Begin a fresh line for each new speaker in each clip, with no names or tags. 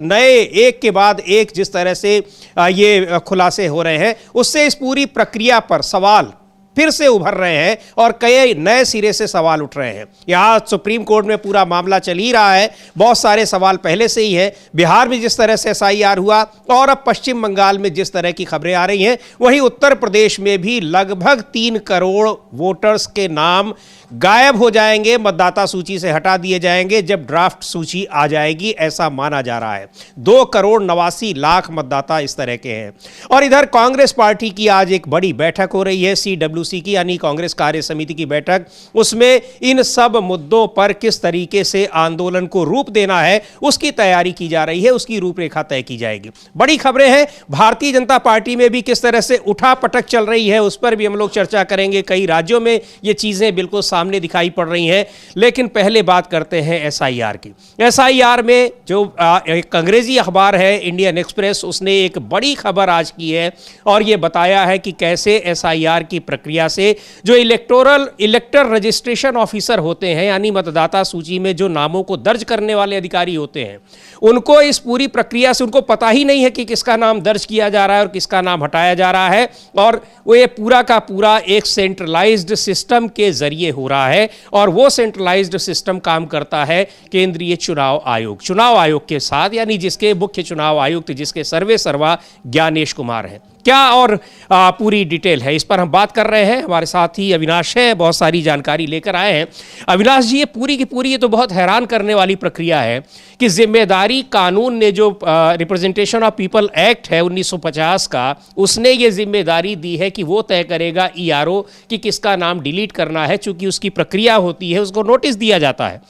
नए एक के बाद एक जिस तरह से ये खुलासे हो रहे हैं, उससे इस पूरी प्रक्रिया पर सवाल फिर से उभर रहे हैं और कई नए सिरे से सवाल उठ रहे हैं। यहाँ सुप्रीम कोर्ट में पूरा मामला चल ही रहा है, बहुत सारे सवाल पहले से ही है। बिहार में जिस तरह से SIR हुआ और अब पश्चिम बंगाल में जिस तरह की खबरें आ रही हैं, वहीं उत्तर प्रदेश में भी लगभग 3 करोड़ वोटर्स के नाम गायब हो जाएंगे, मतदाता सूची से हटा दिए जाएंगे जब ड्राफ्ट सूची आ जाएगी, ऐसा माना जा रहा है। 2,89,00,000 मतदाता इस तरह के हैं। और इधर कांग्रेस पार्टी की आज एक बड़ी बैठक हो रही है, CWC की यानी कांग्रेस कार्य समिति की बैठक। उसमें इन सब मुद्दों पर किस तरीके से आंदोलन को रूप देना है उसकी तैयारी की जा रही है, उसकी रूपरेखा तय की जाएगी। बड़ी खबरें हैं, भारतीय जनता पार्टी में भी किस तरह से उठापटक चल रही है उस पर भी हम लोग चर्चा करेंगे। कई राज्यों में ये चीजें बिल्कुल सामने दिखाई पड़ रही हैं। लेकिन पहले बात करते हैं SIR की। SIR में जो एक अंग्रेजी अखबार है इंडियन एक्सप्रेस, उसने एक बड़ी खबर आज की है और यह बताया है कि कैसे SIR की प्रक्रिया से जो इलेक्टर रजिस्ट्रेशन ऑफिसर होते हैं, यानी मतदाता सूची में जो नामों को दर्ज करने वाले अधिकारी होते हैं, उनको इस पूरी प्रक्रिया से उनको पता ही नहीं है कि किसका नाम दर्ज किया जा रहा है और किसका नाम हटाया जा रहा है। और वो ये पूरा का पूरा एक सेंट्रलाइज्ड सिस्टम के जरिए हो रहा है और वो सेंट्रलाइज्ड सिस्टम काम करता है केंद्रीय चुनाव आयोग के साथ, यानी जिसके मुख्य चुनाव आयुक्त जिसके सर्वा ज्ञानेश कुमार हैं। क्या और पूरी डिटेल है, इस पर हम बात कर रहे हैं। हमारे साथ ही अविनाश है, बहुत सारी जानकारी लेकर आए हैं। अविनाश जी, ये पूरी की पूरी ये तो बहुत हैरान करने वाली प्रक्रिया है कि जिम्मेदारी कानून ने जो रिप्रेजेंटेशन ऑफ पीपल एक्ट है 1950 का, उसने ये जिम्मेदारी दी है कि वो तय करेगा ERO कि किसका नाम डिलीट करना है। चूंकि उसकी प्रक्रिया होती है, उसको नोटिस दिया जाता है,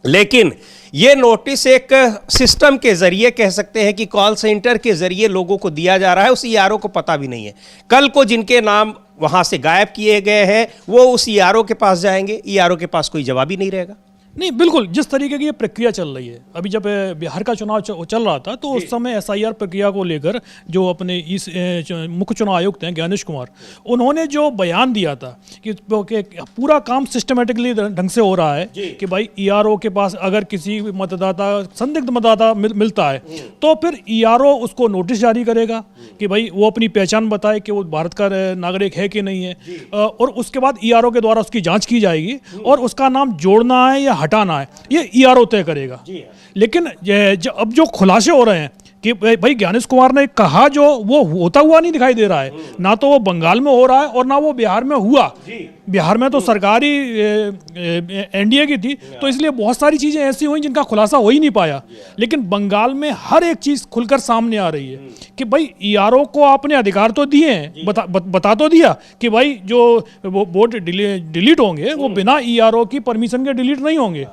लेकिन ये नोटिस एक सिस्टम के जरिए, कह सकते हैं कि कॉल सेंटर के जरिए लोगों को दिया जा रहा है। उस ERO को पता भी नहीं है। कल को जिनके नाम वहां से गायब किए गए हैं वो उस ERO के पास जाएंगे, ERO के पास कोई जवाब ही नहीं रहेगा।
नहीं, बिल्कुल जिस तरीके की ये प्रक्रिया चल रही है, अभी जब बिहार का चुनाव चल रहा था तो उस समय SIR प्रक्रिया को लेकर जो अपने इस मुख्य चुनाव आयुक्त हैं ज्ञानेश कुमार, उन्होंने जो बयान दिया था कि पूरा काम सिस्टमेटिकली ढंग से हो रहा है कि भाई ERO के पास अगर किसी मतदाता संदिग्ध मतदाता मिलता है तो फिर ERO उसको नोटिस जारी करेगा कि भाई वो अपनी पहचान बताए कि वो भारत का नागरिक है कि नहीं है, और उसके बाद ERO के द्वारा उसकी जाँच की जाएगी और उसका नाम जोड़ना है या हटाना है ये ERO तय करेगा। लेकिन अब जो खुलासे हो रहे हैं कि भाई ज्ञानेश कुमार ने कहा जो वो होता हुआ नहीं दिखाई दे रहा है, ना तो वो बंगाल में हो रहा है और ना वो बिहार में हुआ। बिहार में तो सरकारी NDA की थी, तो इसलिए बहुत सारी चीजें ऐसी हुई जिनका खुलासा हो ही नहीं पाया। लेकिन बंगाल में हर एक चीज खुलकर सामने आ रही है कि भाई ERO को आपने अधिकार तो दिए हैं, बता तो दिया कि भाई जो वोट डिलीट होंगे वो बिना ERO की परमिशन के डिलीट नहीं होंगे।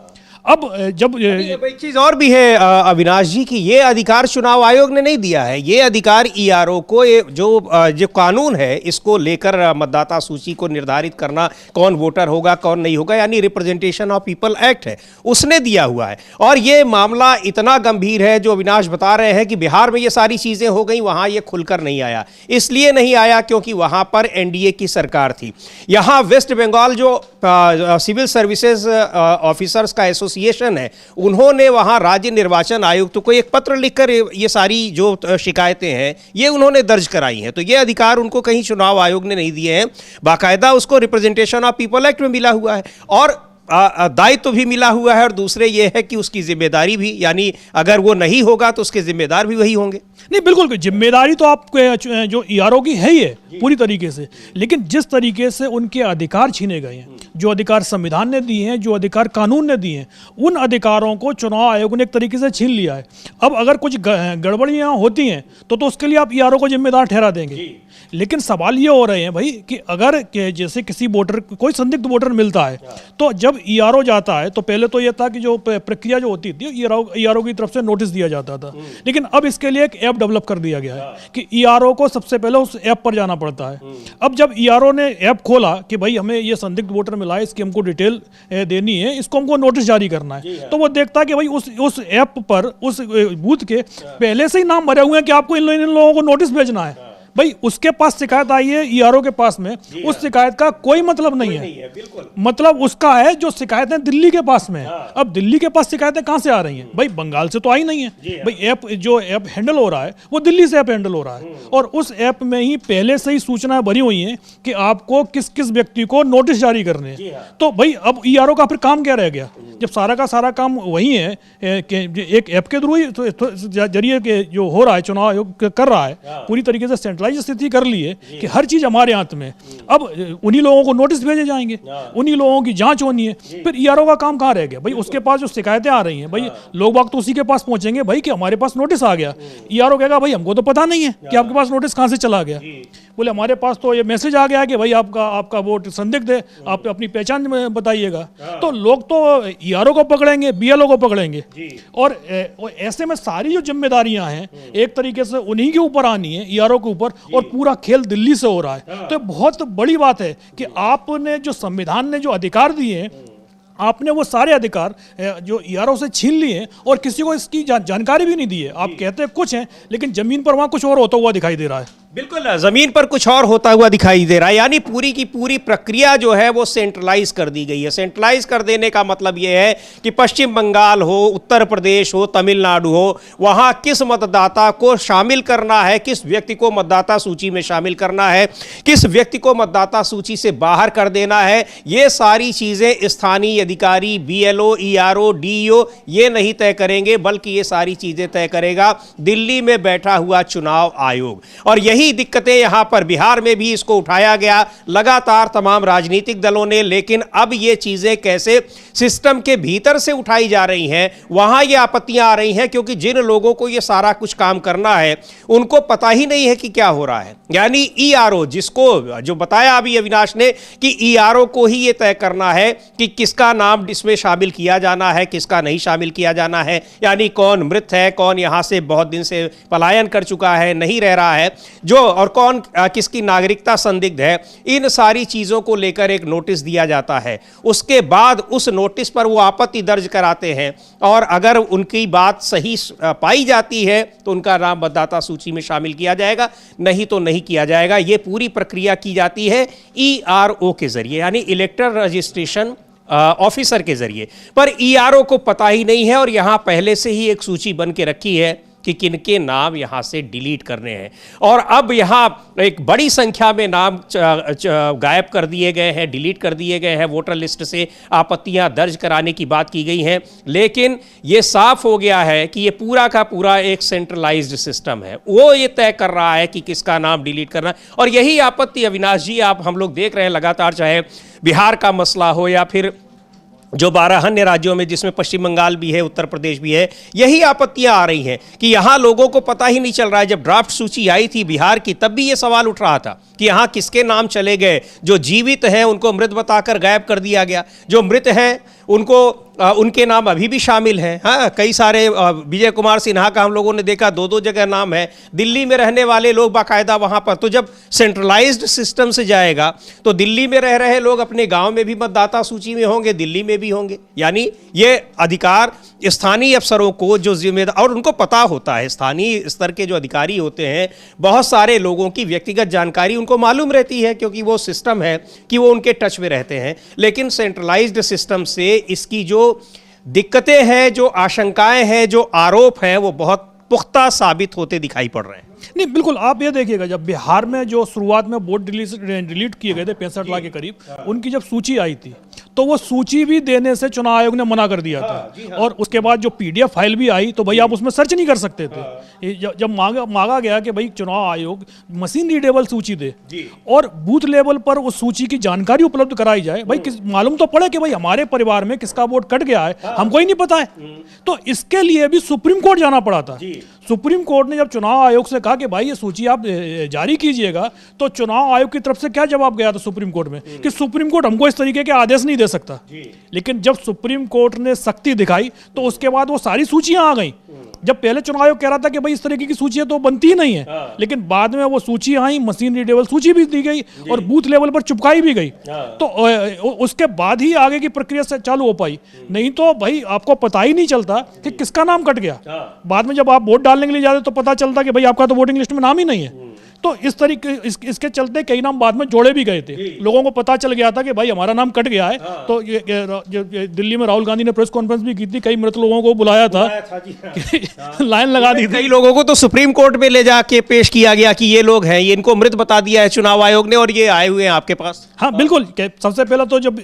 अब जब
एक चीज और भी है अविनाश जी की, ये अधिकार चुनाव आयोग ने नहीं दिया है। ये अधिकार ERO को जो कानून है इसको लेकर मतदाता सूची को निर्धारित करना, कौन वोटर होगा कौन नहीं होगा, यानी रिप्रेजेंटेशन ऑफ पीपल एक्ट है, उसने दिया हुआ है। और ये मामला इतना गंभीर है जो अविनाश बता रहे हैं कि बिहार में ये सारी चीजें हो गई, वहां ये खुलकर नहीं आया। इसलिए नहीं आया क्योंकि वहां पर NDA की सरकार थी। यहां वेस्ट बंगाल जो सिविल सर्विसेज ऑफिसर्स का एसोसिएशन है, उन्होंने वहां राज्य निर्वाचन आयुक्त को एक पत्र लिखकर ये सारी जो शिकायतें हैं ये उन्होंने दर्ज कराई हैं। तो ये अधिकार उनको कहीं चुनाव आयोग ने नहीं दिए हैं, बाकायदा उसको रिप्रेजेंटेशन ऑफ पीपल एक्ट में मिला हुआ है और दायित्व भी मिला हुआ है। और दूसरे ये है कि उसकी जिम्मेदारी भी, यानी अगर वो नहीं होगा तो उसके जिम्मेदार भी वही होंगे।
नहीं, बिल्कुल जिम्मेदारी तो आप जो ERO की है ये पूरी तरीके से, लेकिन जिस तरीके से उनके अधिकार छीने गए हैं, जो अधिकार संविधान ने दिए हैं, जो अधिकार कानून ने दिए हैं, उन अधिकारों को चुनाव आयोग ने एक तरीके से छीन लिया है। अब अगर कुछ गड़बड़ियां होती हैं तो उसके लिए आप ERO को जिम्मेदार ठहरा देंगे। लेकिन सवाल ये हो रहे हैं भाई कि अगर जैसे किसी वोटर, कोई संदिग्ध वोटर मिलता है तो जब ERO जाता है तो पहले तो यह था कि जो प्रक्रिया जो होती थी ERO की तरफ से नोटिस दिया जाता था, लेकिन अब इसके लिए एक ऐप डेवलप कर दिया गया है कि ERO को सबसे पहले उस ऐप पर जाना पड़ता है। अब जब ERO ने ऐप खोला कि भाई हमें ये संदिग्ध वोटर मिला है, इसकी हमको डिटेल देनी है, इसको हमको नोटिस जारी करना है, तो वो देखता है कि भाई उस ऐप पर उस बूथ के पहले से ही नाम भरे हुए हैं कि आपको इन लोगों को नोटिस भेजना है। भाई उसके पास शिकायत आई है ईआरओ के पास में, उस शिकायत का कोई मतलब नहीं है।
बिल्कुल।
मतलब उसका है जो शिकायतें दिल्ली के पास में है। अब दिल्ली के पास शिकायतें कहां से आ रही हैं? भाई बंगाल से तो आई नहीं है। भाई ऐप जो ऐप हैंडल हो रहा है वो दिल्ली से ऐप हैंडल हो रहा है, और उस ऐप में ही पहले से ही सूचनाएं भरी हुई हैं कि आपको किस किस व्यक्ति को नोटिस जारी करने हैं। तो भाई अब ईआरओ का फिर काम क्या रह गया, जब सारा का सारा काम वही है कि एक ऐप के थ्रू ही जरिए के जो हो रहा है, चुनाव आयोग कर रहा है, पूरी तरीके से सेंट्रलाइज स्थिति कर ली है कि हर चीज हमारे हाथ में। अब उन्हीं लोगों को नोटिस भेजे जाएंगे, उन्हीं लोगों की जांच होनी है, फिर ईआरओ का काम कहाँ रह गया? भाई उसके पास जो शिकायतें आ रही हैं, भाई लोग बाग तो उसी के पास पहुंचेंगे भाई कि हमारे पास नोटिस आ गया। ईआरओ कहेगा भाई हमको तो पता नहीं है कि आपके पास नोटिस कहां से चला गया। बोले हमारे पास तो ये मैसेज आ गया कि भाई आपका वोट संदिग्ध है, आप अपनी पहचान बताइएगा। तो लोग तो ईआरओ को पकड़ेंगे, बीएलओ को पकड़ेंगे, और ऐसे में सारी जो जिम्मेदारियां हैं एक तरीके से उन्हीं के ऊपर आनी है, ईआरओ के ऊपर, और पूरा खेल दिल्ली से हो रहा है। तो बहुत बड़ी बात है कि आपने जो संविधान ने जो अधिकार दिए हैं, आपने वो सारे अधिकार जो ईआरओ से छीन लिए और किसी को इसकी जानकारी भी नहीं दी है। आप कहते हैं कुछ है, लेकिन जमीन पर वहां कुछ और होता हुआ दिखाई दे रहा है।
बिल्कुल, जमीन पर कुछ और होता हुआ दिखाई दे रहा है। यानी पूरी की पूरी प्रक्रिया जो है वो सेंट्रलाइज कर दी गई है। सेंट्रलाइज कर देने का मतलब ये है कि पश्चिम बंगाल हो, उत्तर प्रदेश हो, तमिलनाडु हो, वहां किस मतदाता को शामिल करना है, किस व्यक्ति को मतदाता सूची में शामिल करना है, किस व्यक्ति को मतदाता सूची से बाहर कर देना है, ये सारी चीजें स्थानीय अधिकारी, बीएलओ, ईआरओ, डीईओ ये नहीं तय करेंगे, बल्कि ये सारी चीजें तय करेगा दिल्ली में बैठा हुआ चुनाव आयोग। और यही दिक्कतें यहां पर बिहार में भी इसको उठाया गया लगातार तमाम राजनीतिक दलों ने, लेकिन अब ये चीजें कैसे सिस्टम के भीतर से उठाई जा रही हैं, वहां ये आपत्तियां आ रही हैं, क्योंकि जिन लोगों को ये सारा कुछ काम करना है उनको पता ही नहीं है कि क्या हो रहा है। यानी ईआरओ, जिसको जो बताया अभी अविनाश ने कि ईआरओ को ही ये तय करना है कि किसका नाम इसमें शामिल किया जाना है, किसका नहीं शामिल किया जाना है, यानी कौन मृत है, कौन यहां से बहुत दिन से पलायन कर चुका है, नहीं रह रहा है, और कौन किसकी नागरिकता संदिग्ध है। इन सारी चीजों को लेकर एक नोटिस दिया जाता है। उसके बाद उस नोटिस पर वो आपत्ति दर्ज कराते हैं, और अगर उनकी बात सही पाई जाती है तो उनका नाम मतदाता सूची में शामिल किया जाएगा, नहीं तो नहीं किया जाएगा। ये पूरी प्रक्रिया की जाती है ईआरओ के जरिए, यानी इलेक्टर रजिस्ट्रेशन ऑफिसर के जरिए। पर ईआरओ को पता ही नहीं है, और यहां पहले से ही एक सूची बन के रखी है कि किनके नाम यहां से डिलीट करने हैं। और अब यहां एक बड़ी संख्या में नाम गायब कर दिए गए हैं, डिलीट कर दिए गए हैं, वोटर लिस्ट से आपत्तियां दर्ज कराने की बात की गई हैं। लेकिन यह साफ हो गया है कि यह पूरा का पूरा एक सेंट्रलाइज्ड सिस्टम है, वो ये तय कर रहा है कि किसका नाम डिलीट करना है। और यही आपत्ति अविनाश जी हम लोग देख रहे हैं लगातार, चाहे बिहार का मसला हो या फिर जो 12 अन्य राज्यों में जिसमें पश्चिम बंगाल भी है, उत्तर प्रदेश भी है, यही आपत्तियां आ रही हैं कि यहां लोगों को पता ही नहीं चल रहा है। जब ड्राफ्ट सूची आई थी बिहार की, तब भी यह सवाल उठ रहा था कि यहां किसके नाम चले गए। जो जीवित हैं उनको मृत बताकर गायब कर दिया गया, जो मृत हैं उनको उनके नाम अभी भी शामिल हैं। हाँ, कई सारे विजय कुमार सिन्हा का हम लोगों ने देखा 2-2 जगह नाम है, दिल्ली में रहने वाले लोग बाकायदा वहां पर। तो जब सेंट्रलाइज्ड सिस्टम से जाएगा तो दिल्ली में रह रहे लोग अपने गांव में भी मतदाता सूची में होंगे, दिल्ली में भी होंगे। यानी ये अधिकार स्थानीय अफसरों को जो जिम्मेदार, और उनको पता होता है, स्थानीय स्तर के जो अधिकारी होते हैं, बहुत सारे लोगों की व्यक्तिगत जानकारी उनको मालूम रहती है, क्योंकि वो सिस्टम है कि वो उनके टच में रहते हैं। लेकिन सेंट्रलाइज्ड सिस्टम से इसकी जो दिक्कतें हैं, जो आशंकाएं हैं, जो आरोप हैं, वो बहुत पुख्ता साबित होते दिखाई पड़ रहे हैं।
नहीं, बिल्कुल आप ये देखिएगा, जब बिहार में जो शुरुआत में वोट डिलीट किए गए थे 65 लाख के करीब, उनकी जब सूची आई थी तो वो सूची भी देने से चुनाव आयोग ने मना कर दिया था। और उसके बाद जो पीडीएफ फाइल भी आई तो भाई आप उसमें सर्च नहीं कर सकते थे। जब मांगा गया कि भाई चुनाव आयोग मशीन रीडेबल सूची दे और बूथ लेवल पर उस सूची की जानकारी उपलब्ध कराई जाए, भाई मालूम तो पड़े कि भाई हमारे परिवार में किसका वोट कट गया है, हमको ही नहीं पता है। तो इसके लिए भी सुप्रीम कोर्ट जाना पड़ा था। सुप्रीम कोर्ट ने जब चुनाव आयोग से कहा कि भाई ये सूची आप जारी कीजिएगा, तो चुनाव आयोग की तरफ से क्या जवाब गया था सुप्रीम कोर्ट में कि सुप्रीम कोर्ट हमको इस तरीके के आदेश नहीं दे सकता। लेकिन जब सुप्रीम कोर्ट ने सख्ती दिखाई तो उसके बाद वो सारी सूचियां आ गई। जब पहले चुनाव आयोग कह रहा था कि भाई इस तरीके की सूचियां तो बनती ही नहीं है, लेकिन बाद में वो सूची आई, मशीन रीडेबल सूची भी दी गई और बूथ लेवल पर चिपकाई भी गई। तो उसके बाद ही आगे की प्रक्रिया से चालू हो पाई, नहीं तो भाई आपको पता ही नहीं चलता कि किसका नाम कट गया। बाद में जब आप वोट डालने के लिए जाते तो पता चलता कि भाई आपका तो वोटिंग लिस्ट में नाम ही नहीं है। तो इस तरीके इसके चलते कई नाम बाद में जोड़े भी गए थे। लोगों को पता चल गया था कि भाई हमारा नाम कट गया है। तो ये दिल्ली में राहुल गांधी ने प्रेस कॉन्फ्रेंस भी की थी, कई मृत लोगों को बुलाया था लाइन लगा दी थी।
कई लोगों को तो सुप्रीम कोर्ट में ले जाके पेश किया गया कि ये लोग हैं, ये इनको मृत बता दिया है चुनाव आयोग ने और ये आए हुए हैं आपके पास।
हाँ बिल्कुल, सबसे पहले तो जब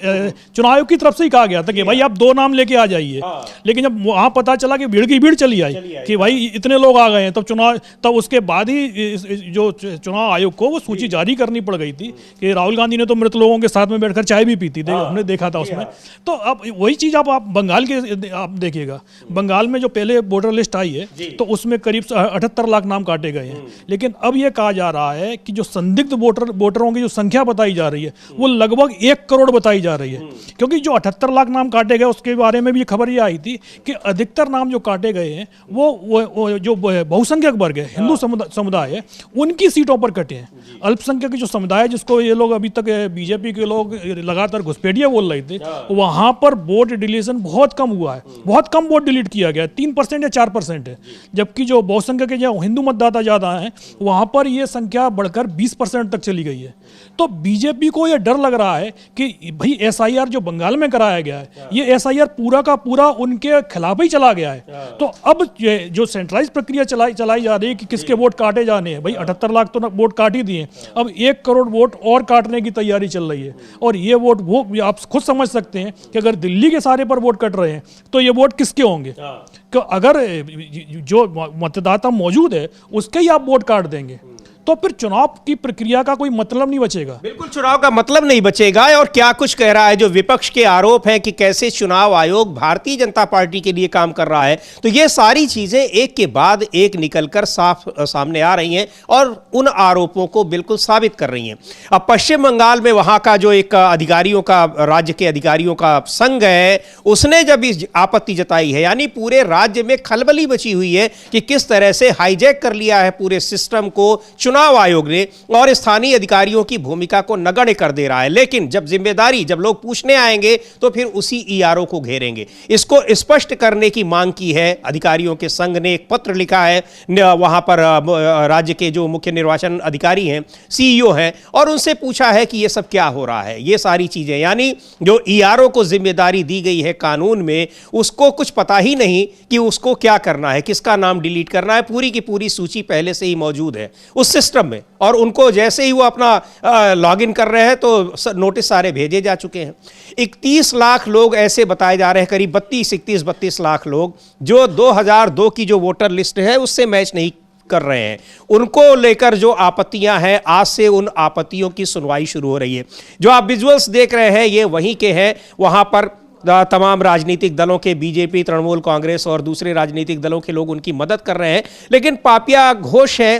चुनाव आयोग की तरफ से ही कहा गया था कि भाई आप 2 नाम लेके आ जाइए, लेकिन जब वहां पता चला कि भीड़ की भीड़ चली आई कि भाई इतने लोग आ गए हैं, तब उसके बाद ही जो चुनाव आयोग को वो सूची जारी करनी पड़ गई थी कि राहुल गांधी ने तो मृत लोगों के साथ में बैठकर चाय भी पीती थी, हमने देखा था उसमें। तो अब वही चीज आप बंगाल के आप देखिएगा, बंगाल में जो पहले वोटर लिस्ट आई है तो उसमें करीब 78 लाख नाम काटे गए हैं, लेकिन अब यह कहा जा रहा है कि जो संदिग्ध वोटरों की जो संख्या बताई जा रही है वो लगभग 1 करोड़ बताई जा रही है, क्योंकि जो 78 लाख नाम काटे गए उसके बारे में भी खबर ये आई थी कि अधिकतर नाम जो काटे गए हैं वो जो बहुसंख्यक वर्ग है, हिंदू समुदाय है, उनकी सीटों पर कटे हैं। अल्पसंख्यक जो समुदाय जिसको ये लोग अभी तक बीजेपी के लोग लगातार घुसपैठिया बोल रहे थे, वहां पर वोट डिलीशन बहुत कम हुआ है, बहुत कम वोट डिलीट किया गया है, 3% या 4% है, जबकि जो बहुसंख्यक के जो हिंदू मतदाता ज्यादा हैं वहां पर यह संख्या बढ़कर 20% तक चली गई है। तो बीजेपी को यह डर लग रहा है कि भाई एसआईआर जो बंगाल में कराया गया है, ये एसआईआर पूरा का पूरा उनके खिलाफ ही चला गया है। तो अब जो सेंट्रलाइज प्रक्रिया चलाई जा रही है कि किसके वोट काटे जाने हैं, भाई 78 लाख तो वोट काट ही दिए, अब 1 करोड़ वोट और काटने की तैयारी चल रही है। और ये वोट वो आप खुद समझ सकते हैं कि अगर दिल्ली के सारे पर वोट कट रहे हैं तो ये वोट किसके होंगे? कि अगर जो मतदाता मौजूद है उसके ही आप वोट काट देंगे तो फिर चुनाव की प्रक्रिया का कोई मतलब नहीं बचेगा।
बिल्कुल चुनाव का मतलब नहीं बचेगा। और क्या कुछ कह रहा है जो विपक्ष के आरोप हैं कि कैसे चुनाव आयोग भारतीय जनता पार्टी के लिए काम कर रहा है, तो ये सारी चीजें एक के बाद एक निकलकर साफ सामने आ रही हैं और उन आरोपों को बिल्कुल साबित कर रही हैं। अब पश्चिम बंगाल में वहां का जो एक अधिकारियों का, राज्य के अधिकारियों का संघ है, उसने जब इस आपत्ति जताई है, यानी पूरे राज्य में खलबली मची हुई है कि किस तरह से हाईजैक कर लिया है पूरे सिस्टम को चुनाव आयोग ने और स्थानीय अधिकारियों की भूमिका को नगण्य कर दे रहा है। लेकिन जब लोग पूछने आएंगे तो फिर उसी ईआरओ को घेरेंगे। इसको स्पष्ट करने की मांग की है अधिकारियों के संघ ने, एक पत्र लिखा है वहां पर राज्य के जो मुख्य निर्वाचन अधिकारी हैं, सीईओ हैं, और उनसे पूछा है कि ये सब क्या हो रहा है, ये सारी चीजें, यानी जो ईआरओ को जिम्मेदारी दी गई है कानून में, उसको कुछ पता ही नहीं कि उसको क्या करना है, किसका नाम डिलीट करना है। पूरी की पूरी सूची पहले से ही मौजूद है उस सिस्टम में, और उनको जैसे ही वो अपना लॉगिन कर रहे हैं तो नोटिस सारे भेजे जा चुके हैं। 31 लाख लोग ऐसे बताए जा रहे हैं, करीब 32 लाख लोग जो 2002 की जो वोटर लिस्ट है उससे मैच नहीं कर रहे हैं। उनको लेकर जो आपत्तियां हैं, आज से उन आपत्तियों की सुनवाई शुरू हो रही है। जो आप विजुअल्स देख रहे हैं ये वहीं के हैं, वहां पर तमाम राजनीतिक दलों के, बीजेपी, तृणमूल कांग्रेस और दूसरे राजनीतिक दलों के लोग उनकी मदद कर रहे हैं। लेकिन पापिया घोष है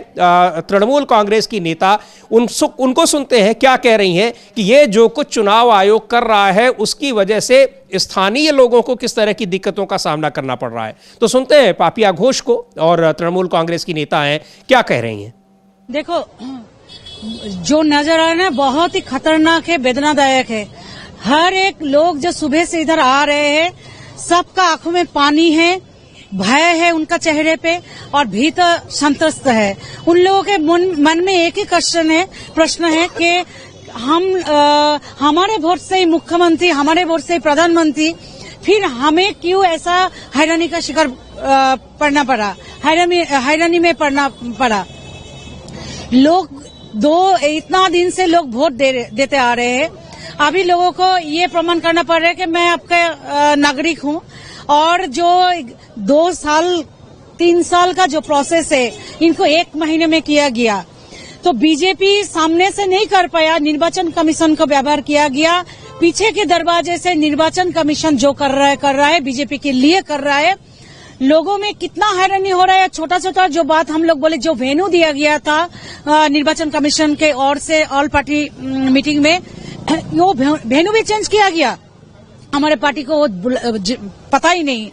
तृणमूल कांग्रेस की नेता, उनको सुनते हैं क्या कह रही हैं कि ये जो कुछ चुनाव आयोग कर रहा है उसकी वजह से स्थानीय लोगों को किस तरह की दिक्कतों का सामना करना पड़ रहा है। तो सुनते हैं पापिया घोष को, और तृणमूल कांग्रेस की नेता हैं, क्या कह रही हैं।
देखो, जो नजर आ रहा है बहुत ही खतरनाक है, वेदनादायक है। हर एक लोग जो सुबह से इधर आ रहे हैं, सबका आंखों में पानी है, भय है उनका चेहरे पे, और भीतर संत्रस्त है। उन लोगों के मन में एक ही प्रश्न है कि हमारे वोट से ही मुख्यमंत्री, हमारे वोट से ही प्रधानमंत्री, फिर हमें क्यों ऐसा हैरानी का शिकार पड़ना पड़ा, हैरानी में पड़ना पड़ा। लोग इतना दिन से लोग वोट देते आ रहे हैं, अभी लोगों को ये प्रमाण करना पड़ रहा है कि मैं आपका नागरिक हूं। और जो 2 साल 3 साल का जो प्रोसेस है, इनको 1 महीने में किया गया। तो बीजेपी सामने से नहीं कर पाया, निर्वाचन कमीशन का व्यवहार किया गया, पीछे के दरवाजे से निर्वाचन कमीशन जो कर रहा है बीजेपी के लिए कर रहा है। लोगों में कितना हैरानी हो रहा है। छोटा छोटा जो बात हम लोग बोले, जो वेन्यू दिया गया था निर्वाचन कमीशन के ओर से ऑल पार्टी मीटिंग में, वो वेन्यू भी चेंज किया गया। हमारे पार्टी को पता ही नहीं।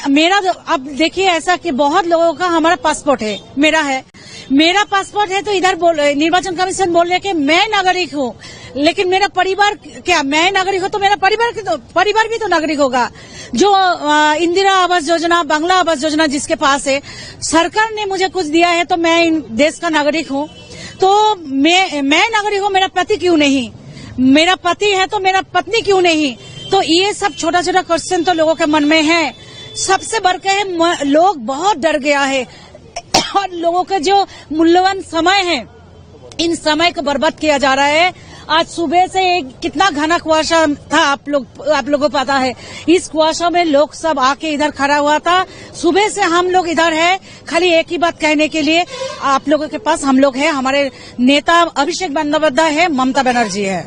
मेरा अब देखिए ऐसा कि बहुत लोगों का हमारा पासपोर्ट है, मेरा पासपोर्ट है, तो इधर निर्वाचन कमीशन बोल रहे कि मैं नागरिक हूँ, लेकिन मेरा परिवार क्या, मैं नागरिक हूँ तो मेरा परिवार भी तो नागरिक होगा। जो इंदिरा आवास योजना, बांग्ला आवास योजना जिसके पास है, सरकार ने मुझे कुछ दिया है तो मैं इन देश का नागरिक हूँ। तो मैं नागरिक हूँ, मेरा पति क्यों नहीं? मेरा पति है तो मेरा पत्नी क्यों नहीं? तो ये सब छोटा छोटा क्वेश्चन तो लोगों के मन में है। सबसे बढ़ के है, लोग बहुत डर गया है और लोगों का जो मूल्यवान समय है, इन समय को बर्बाद किया जा रहा है। आज सुबह से कितना घना कुआशा था, आप लोगों को पता है। इस कुआशा में लोग सब आके इधर खड़ा हुआ था। सुबह से हम लोग इधर है खाली एक ही बात कहने के लिए, आप लोगों के पास हम लोग है, हमारे नेता अभिषेक बंदोपाध्याय है, ममता बनर्जी है।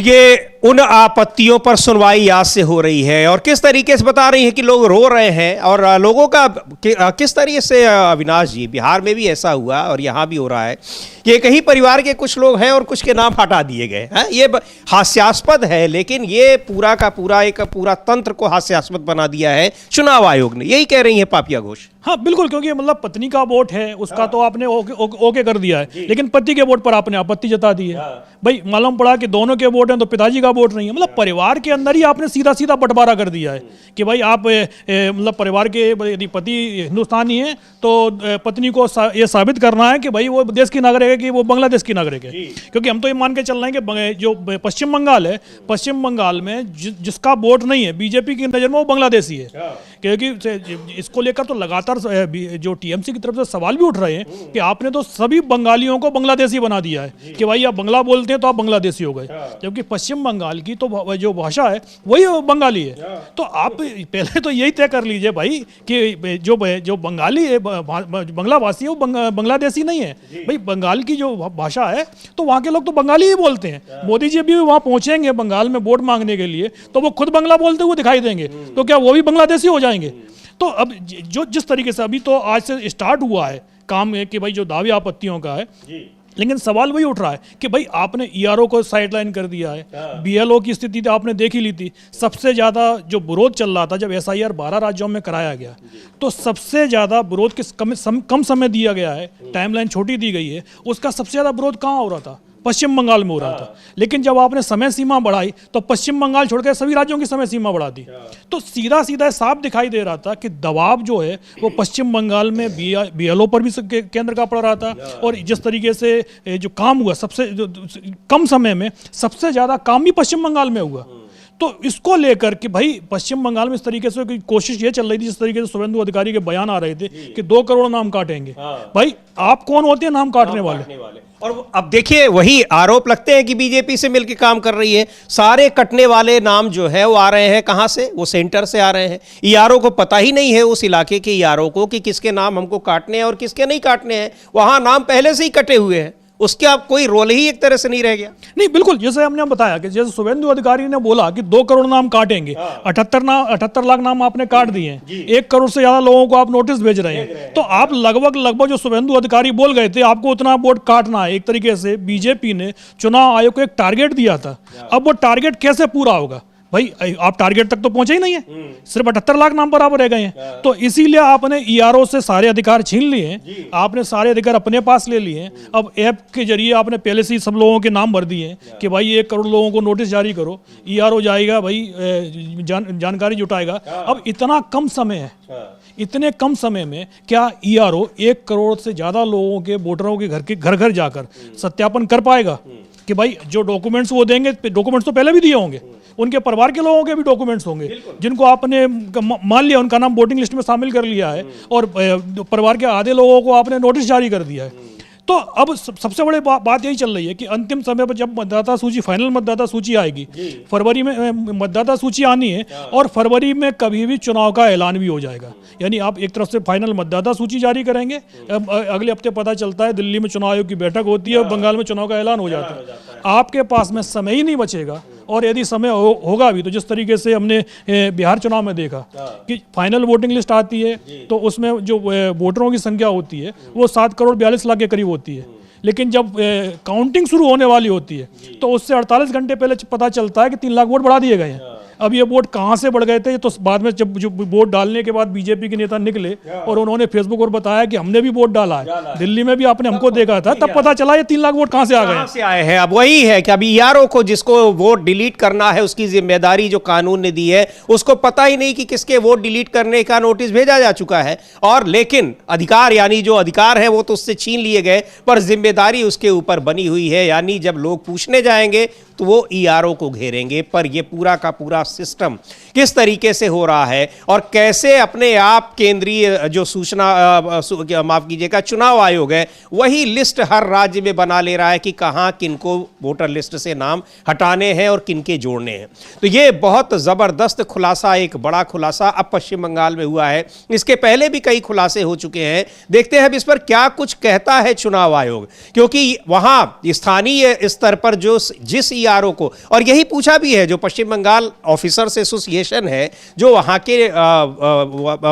ये उन आपत्तियों पर सुनवाई आज से हो रही है और किस तरीके से बता रही है कि लोग रो रहे हैं और लोगों का किस तरीके से, अविनाश जी, बिहार में भी ऐसा हुआ और यहाँ भी हो रहा है कि एक ही परिवार के कुछ लोग हैं और कुछ के नाम हटा दिए गए हैं। ये हास्यास्पद है, लेकिन ये पूरा का पूरा एक पूरा तंत्र को हास्यास्पद बना दिया है चुनाव आयोग ने, यही कह रही है पापिया घोष।
हाँ बिल्कुल, क्योंकि मतलब पत्नी का वोट है उसका तो आपने ओके कर दिया है, लेकिन पति के वोट पर आपने आपत्ति जता दी है। भाई मालूम पड़ा कि दोनों के वोट हैं तो पिताजी का वोट नहीं है। मतलब परिवार के अंदर ही आपने सीधा सीधा बंटवारा कर दिया है कि भाई आप मतलब परिवार के यदि पति हिंदुस्तानी है तो पत्नी को ये साबित करना है कि भाई वो देश की नागरिक है कि वो बांग्लादेश की नागरिक है। क्योंकि हम तो ये मान के चल रहे हैं कि जो पश्चिम बंगाल है, पश्चिम बंगाल में जिसका वोट नहीं है बीजेपी की नज़र में वो बांग्लादेशी है। क्योंकि इसको लेकर तो लगातार जो टीएमसी की तरफ से सवाल भी उठ रहे हैं कि आपने तो सभी बंगालियों को बांग्लादेशी बना दिया है कि भाई आप बांग्ला बोलते हैं तो आप बांग्लादेशी हो गए, जबकि पश्चिम बंगाल की तो जो भाषा है वही बंगाली है। तो आप पहले तो यही तय कर लीजिए भाई कि जो बंगाली है, बांग्ला भाषी है, वो बांग्लादेशी नहीं है। भाई बंगाल की जो भाषा है तो वहाँ के लोग तो बंगाली ही बोलते हैं। मोदी जी भी वहाँ पहुंचेंगे बंगाल में वोट मांगने के लिए तो वो खुद बांग्ला बोलते हुए दिखाई देंगे, तो क्या वो भी बांग्लादेशी हो जाएंगे? तो अब जो जिस तरीके से अभी तो आज से स्टार्ट हुआ है काम है कि भाई जो दावे आपत्तियों का है, लेकिन सवाल वही उठ रहा है कि भाई आपने ईआरओ को साइडलाइन कर दिया है, बीएलओ की स्थिति तो आपने देख ही ली थी। सबसे ज़्यादा जो विरोध चल रहा था जब एसआईआर 12 राज्यों में कराया गया तो सबसे ज़्यादा विरोध कम समय दिया गया है, टाइमलाइन छोटी दी गई है, उसका सबसे ज़्यादा विरोध कहाँ हो रहा था? पश्चिम बंगाल में हो रहा था। लेकिन जब आपने समय सीमा बढ़ाई तो पश्चिम बंगाल छोड़कर सभी राज्यों की समय सीमा बढ़ा दी। तो सीधा सीधा साफ दिखाई दे रहा था कि दबाव जो है वो पश्चिम बंगाल में बीएलओ पर भी केंद्र का पड़ रहा था। और जिस तरीके से जो काम हुआ सबसे कम समय में सबसे ज़्यादा काम भी पश्चिम बंगाल में हुआ। तो इसको लेकर कि भाई पश्चिम बंगाल में इस तरीके से कोशिश ये चल रही थी, जिस तरीके से शुभेंदु अधिकारी के बयान आ रहे थे कि 2 करोड़ नाम काटेंगे। भाई आप कौन होते हैं नाम काटने वाले?
और अब देखिए वही आरोप लगते हैं कि बीजेपी से मिलकर काम कर रही है। सारे कटने वाले नाम जो है वो आ रहे हैं कहां से? वो सेंटर से आ रहे हैं। ईआरओ को पता ही नहीं है, उस इलाके के ईआरओ को, कि किसके नाम हमको काटने हैं और किसके नहीं काटने हैं। वहां नाम पहले से ही कटे हुए हैं, उसका कोई रोल ही एक तरह से नहीं रह गया।
नहीं बिल्कुल, जैसे हमने बताया कि जैसे शुभेंदु अधिकारी ने बोला कि 2 करोड़ नाम काटेंगे, 78 लाख नाम आपने काट दिए हैं, 1 करोड़ से ज्यादा लोगों को आप नोटिस भेज रहे हैं। तो आप लगभग जो शुभेंदु अधिकारी बोल गए थे आपको उतना वोट काटना है। एक तरीके से बीजेपी ने चुनाव आयोग को एक टारगेट दिया था। अब वो टारगेट कैसे पूरा होगा? भाई आप टारगेट तक तो पहुंचे ही नहीं है, सिर्फ 78 लाख नाम पर आप रह गए हैं। तो इसीलिए आपने ईआरओ से सारे अधिकार छीन लिए हैं, आपने सारे अधिकार अपने पास ले लिए हैं। अब ऐप के जरिए आपने पहले से ही सब लोगों के नाम भर दिए हैं कि भाई 1 करोड़ लोगों को नोटिस जारी करो, ईआरओ जाएगा भाई जानकारी जुटाएगा। अब इतना कम समय है, इतने कम समय में क्या ईआरओ 1 करोड़ से ज्यादा लोगों के वोटरों के घर घर जाकर सत्यापन कर पाएगा कि भाई जो डॉक्यूमेंट्स वो देंगे, डॉक्यूमेंट्स तो पहले भी दिए होंगे, उनके परिवार के लोगों के भी डॉक्यूमेंट्स होंगे जिनको आपने मान लिया उनका नाम वोटिंग लिस्ट में शामिल कर लिया है और परिवार के आधे लोगों को आपने नोटिस जारी कर दिया है। तो अब सबसे बड़ी बात यही चल रही है कि अंतिम समय पर जब मतदाता सूची, फाइनल मतदाता सूची आएगी, फरवरी में मतदाता सूची आनी है और फरवरी में कभी भी चुनाव का ऐलान भी हो जाएगा। यानी आप एक तरफ से फाइनल मतदाता सूची जारी करेंगे, अगले हफ्ते पता चलता है दिल्ली में चुनाव आयोग की बैठक होती है और बंगाल में चुनाव का ऐलान हो जाता है। आपके पास में समय ही नहीं बचेगा। और यदि समय होगा भी तो जिस तरीके से हमने बिहार चुनाव में देखा कि फाइनल वोटिंग लिस्ट आती है तो उसमें जो वोटरों की संख्या होती है वो 7 करोड़ 42 लाख के करीब होती है, लेकिन जब काउंटिंग शुरू होने वाली होती है तो उससे 48 घंटे पहले पता चलता है कि 3 लाख वोट बढ़ा दिए गए हैं। अब ये वोट कहाँ से बढ़ गए थे, तो बाद में जब जो वोट डालने के बाद बीजेपी के नेता निकले और उन्होंने फेसबुक पर बताया कि हमने भी वोट डाला है, दिल्ली में भी आपने हमको देखा था, तब पता चला ये 3 लाख वोट कहाँ से आ गए,
कहाँ से आए हैं। अब वही है कि अभी ईआरओ को जिसको वोट डिलीट करना है उसकी जिम्मेदारी जो कानून ने दी है, उसको पता ही नहीं कि किसके वोट डिलीट करने का नोटिस भेजा जा चुका है। और लेकिन अधिकार, यानी जो अधिकार है वो तो उससे छीन लिए गए, पर जिम्मेदारी उसके ऊपर बनी हुई है। यानी जब लोग पूछने जाएंगे तो वो ईआरओ को घेरेंगे। पर ये पूरा का पूरा सिस्टम किस तरीके से हो रहा है और कैसे अपने आप केंद्रीय जो सूचना माफ कीजिएगा चुनाव आयोग है वही लिस्ट हर राज्य में बना ले रहा है कि कहां किनको वोटर लिस्ट से नाम हटाने हैं और किनके जोड़ने हैं। तो ये बहुत जबरदस्त खुलासा, एक बड़ा खुलासा अब पश्चिम बंगाल में हुआ है। इसके पहले भी कई खुलासे हो चुके हैं। देखते हैं अब इस पर क्या कुछ कहता है चुनाव आयोग, क्योंकि वहां स्थानीय स्तर पर जो जिस ईआरओ को, और यही पूछा भी है जो पश्चिम बंगाल ऑफिसर्स एसोसिएशन है, जो वहां के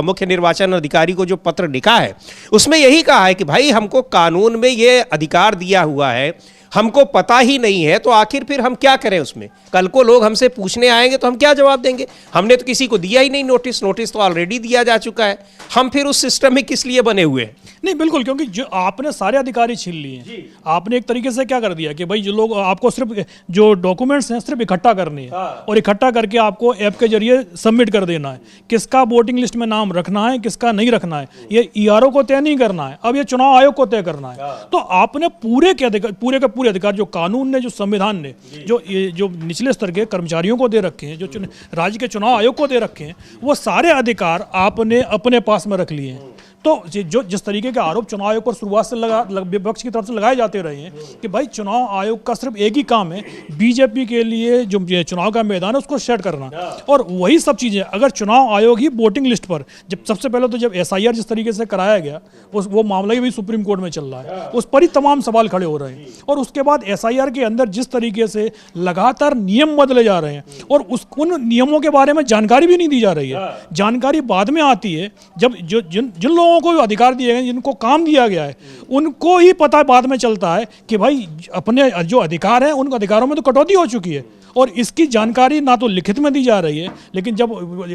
मुख्य निर्वाचन अधिकारी को जो पत्र लिखा है उसमें यही कहा है कि भाई हमको कानून में ये अधिकार दिया हुआ है, हमको पता ही नहीं है तो आखिर फिर हम क्या करें उसमें। कल को लोग हमसे पूछने आएंगे तो हम क्या जवाब देंगे। हमने तो किसी को दिया ही नहीं नोटिस, नोटिस तो ऑलरेडी दिया जा चुका है, हम फिर उस सिस्टम में किस लिए बने हुए हैं।
नहीं बिल्कुल, क्योंकि जो आपने सारे अधिकार ही छीन लिए हैं। आपने एक तरीके से क्या कर दिया कि भाई जो लोग आपको सिर्फ जो डॉक्यूमेंट्स हैं सिर्फ इकट्ठा करने हैं और इकट्ठा करके आपको ऐप के जरिए सबमिट कर देना है। किसका वोटिंग लिस्ट में नाम रखना है, किसका नहीं रखना है, ये ईआरओ को तय नहीं करना है, अब ये चुनाव आयोग को तय करना है। तो आपने पूरे के पूरे अधिकार जो कानून ने, जो संविधान ने, जो निचले स्तर के कर्मचारियों को दे रखे हैं, जो राज्य के चुनाव आयोग को दे रखे हैं, वो सारे अधिकार आपने अपने पास में रख लिए हैं। तो जो जिस तरीके के आरोप चुनाव आयोग पर शुरुआत से विपक्ष की तरफ से लगाए जाते रहे हैं कि भाई चुनाव आयोग का सिर्फ एक ही काम है, बीजेपी के लिए जो चुनाव का मैदान है उसको सेट करना, और वही सब चीजें अगर चुनाव आयोग ही वोटिंग लिस्ट पर, जब सबसे पहले तो जब एसआईआर जिस तरीके से कराया गया वो मामला ही सुप्रीम कोर्ट में चल रहा है, उस पर ही तमाम सवाल खड़े हो रहे हैं। और उसके बाद एसआईआर के अंदर जिस तरीके से लगातार नियम बदले जा रहे हैं और उन नियमों के बारे में जानकारी भी नहीं दी जा रही है। जानकारी बाद में आती है जब जिन लोगों को अधिकार दिए गए, जिनको काम दिया गया है, उनको ही पता बाद में चलता है कि भाई अपने जो अधिकार है उन अधिकारों में तो कटौती हो चुकी है। और इसकी जानकारी ना तो लिखित में दी जा रही है, लेकिन जब